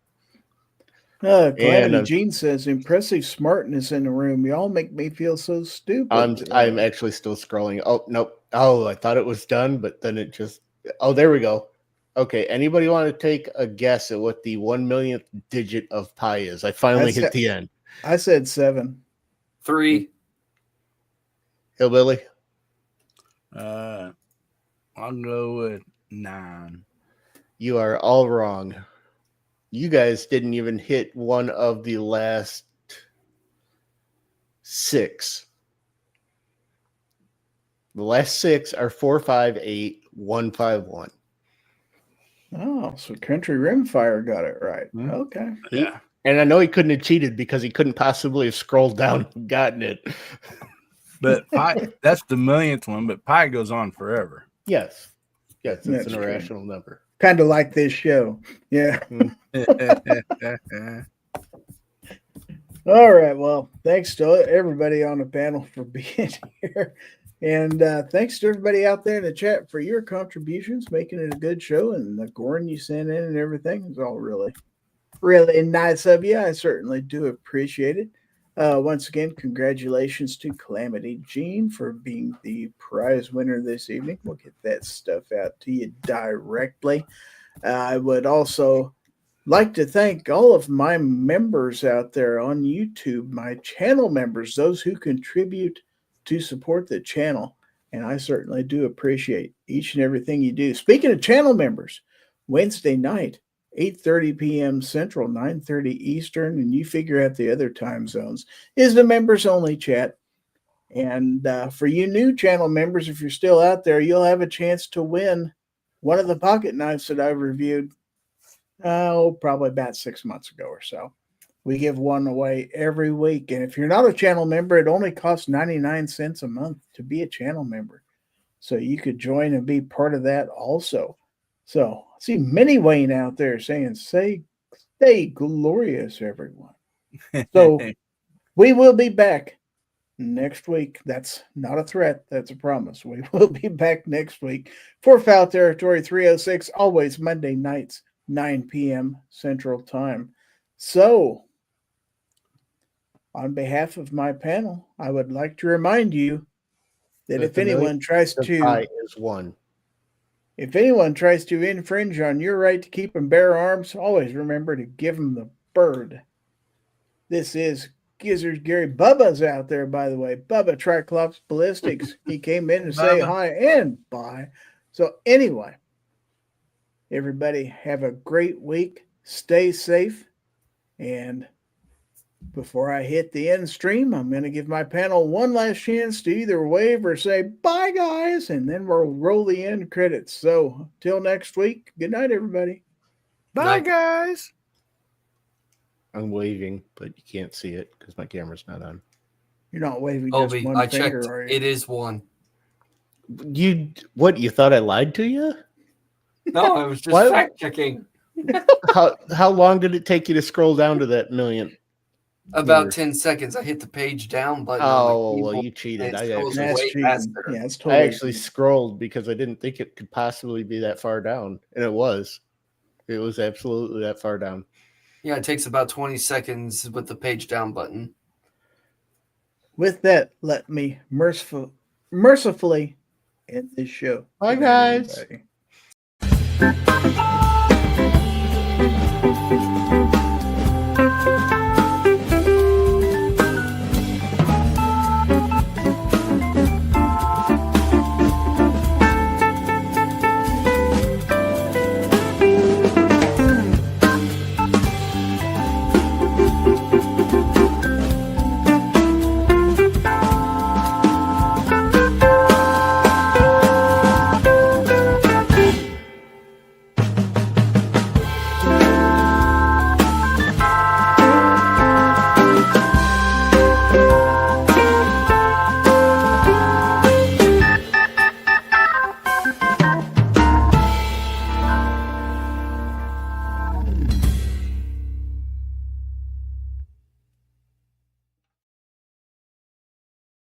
Calamity Jean says, impressive smartness in the room. Y'all make me feel so stupid. I'm actually still scrolling. Oh, nope. Oh, I thought it was done, but then it just... Oh, there we go. Okay, anybody want to take a guess at what the 1 millionth digit of pi is? I finally hit the end. I said 7. 3. Hillbilly? I'll go with 9. You are all wrong. You guys didn't even hit one of the last 6. The last 6 are 458 151. Oh, so Country Rimfire got it right. Mm-hmm. Okay. Yeah. And I know he couldn't have cheated because he couldn't possibly have scrolled down and gotten it. But pi, that's the millionth one, but pi goes on forever. Yes. Yes, it's an irrational number. Kind of like this show. Yeah. All right. Well, thanks to everybody on the panel for being here. And thanks to everybody out there in the chat for your contributions, making it a good show. And the corn you sent in and everything is all really, really nice of you. I certainly do appreciate it. Once again, congratulations to Calamity Jean for being the prize winner this evening. We'll get that stuff out to you directly. I would also like to thank all of my members out there on YouTube, my channel members, those who contribute to support the channel. And I certainly do appreciate each and everything you do. Speaking of channel members, Wednesday night, 8:30 p.m. Central, 9:30 Eastern, and you figure out the other time zones, is the members-only chat. And for you new channel members, if you're still out there, you'll have a chance to win one of the pocket knives that I've reviewed, probably about 6 months ago or so. We give one away every week. And if you're not a channel member, it only costs 99 cents a month to be a channel member. So you could join and be part of that also. So I see Minnie Wayne out there saying, stay glorious, everyone. So we will be back next week. That's not a threat. That's a promise. We will be back next week for Fowl Territory 306, always Monday nights, 9 p.m. Central Time. So on behalf of my panel, I would like to remind you that if anyone tries to... Pi is 1. If anyone tries to infringe on your right to keep and bear arms, always remember to give them the bird. This is Gizzard Gary. Bubba's out there, by the way. Bubba Triclops Ballistics. He came in to say Bubba. hi and bye. So anyway, everybody have a great week. Stay safe. And before I hit the end stream, I'm going to give my panel one last chance to either wave or say bye, guys, and then we'll roll the end credits. So till next week, good night, everybody. Bye, Night. guys. I'm waving, but you can't see it because my camera's not on. You're not waving just Obi, one I finger, checked. are you? It is one. You thought I lied to you? No, I was just Why- fact checking. How long did it take you to scroll down to that million? About Viewers. 10 seconds. I hit the page down button. Oh, on the well, keyboard, you cheated. and I it goes actually, That's way cheating. faster. Yeah, it's I totally actually scrolled because I didn't think it could possibly be that far down, and it was. It was absolutely that far down. Yeah, it takes about 20 seconds with the page down button. With that, let me mercifully end this show. Bye, Good night, guys. everybody.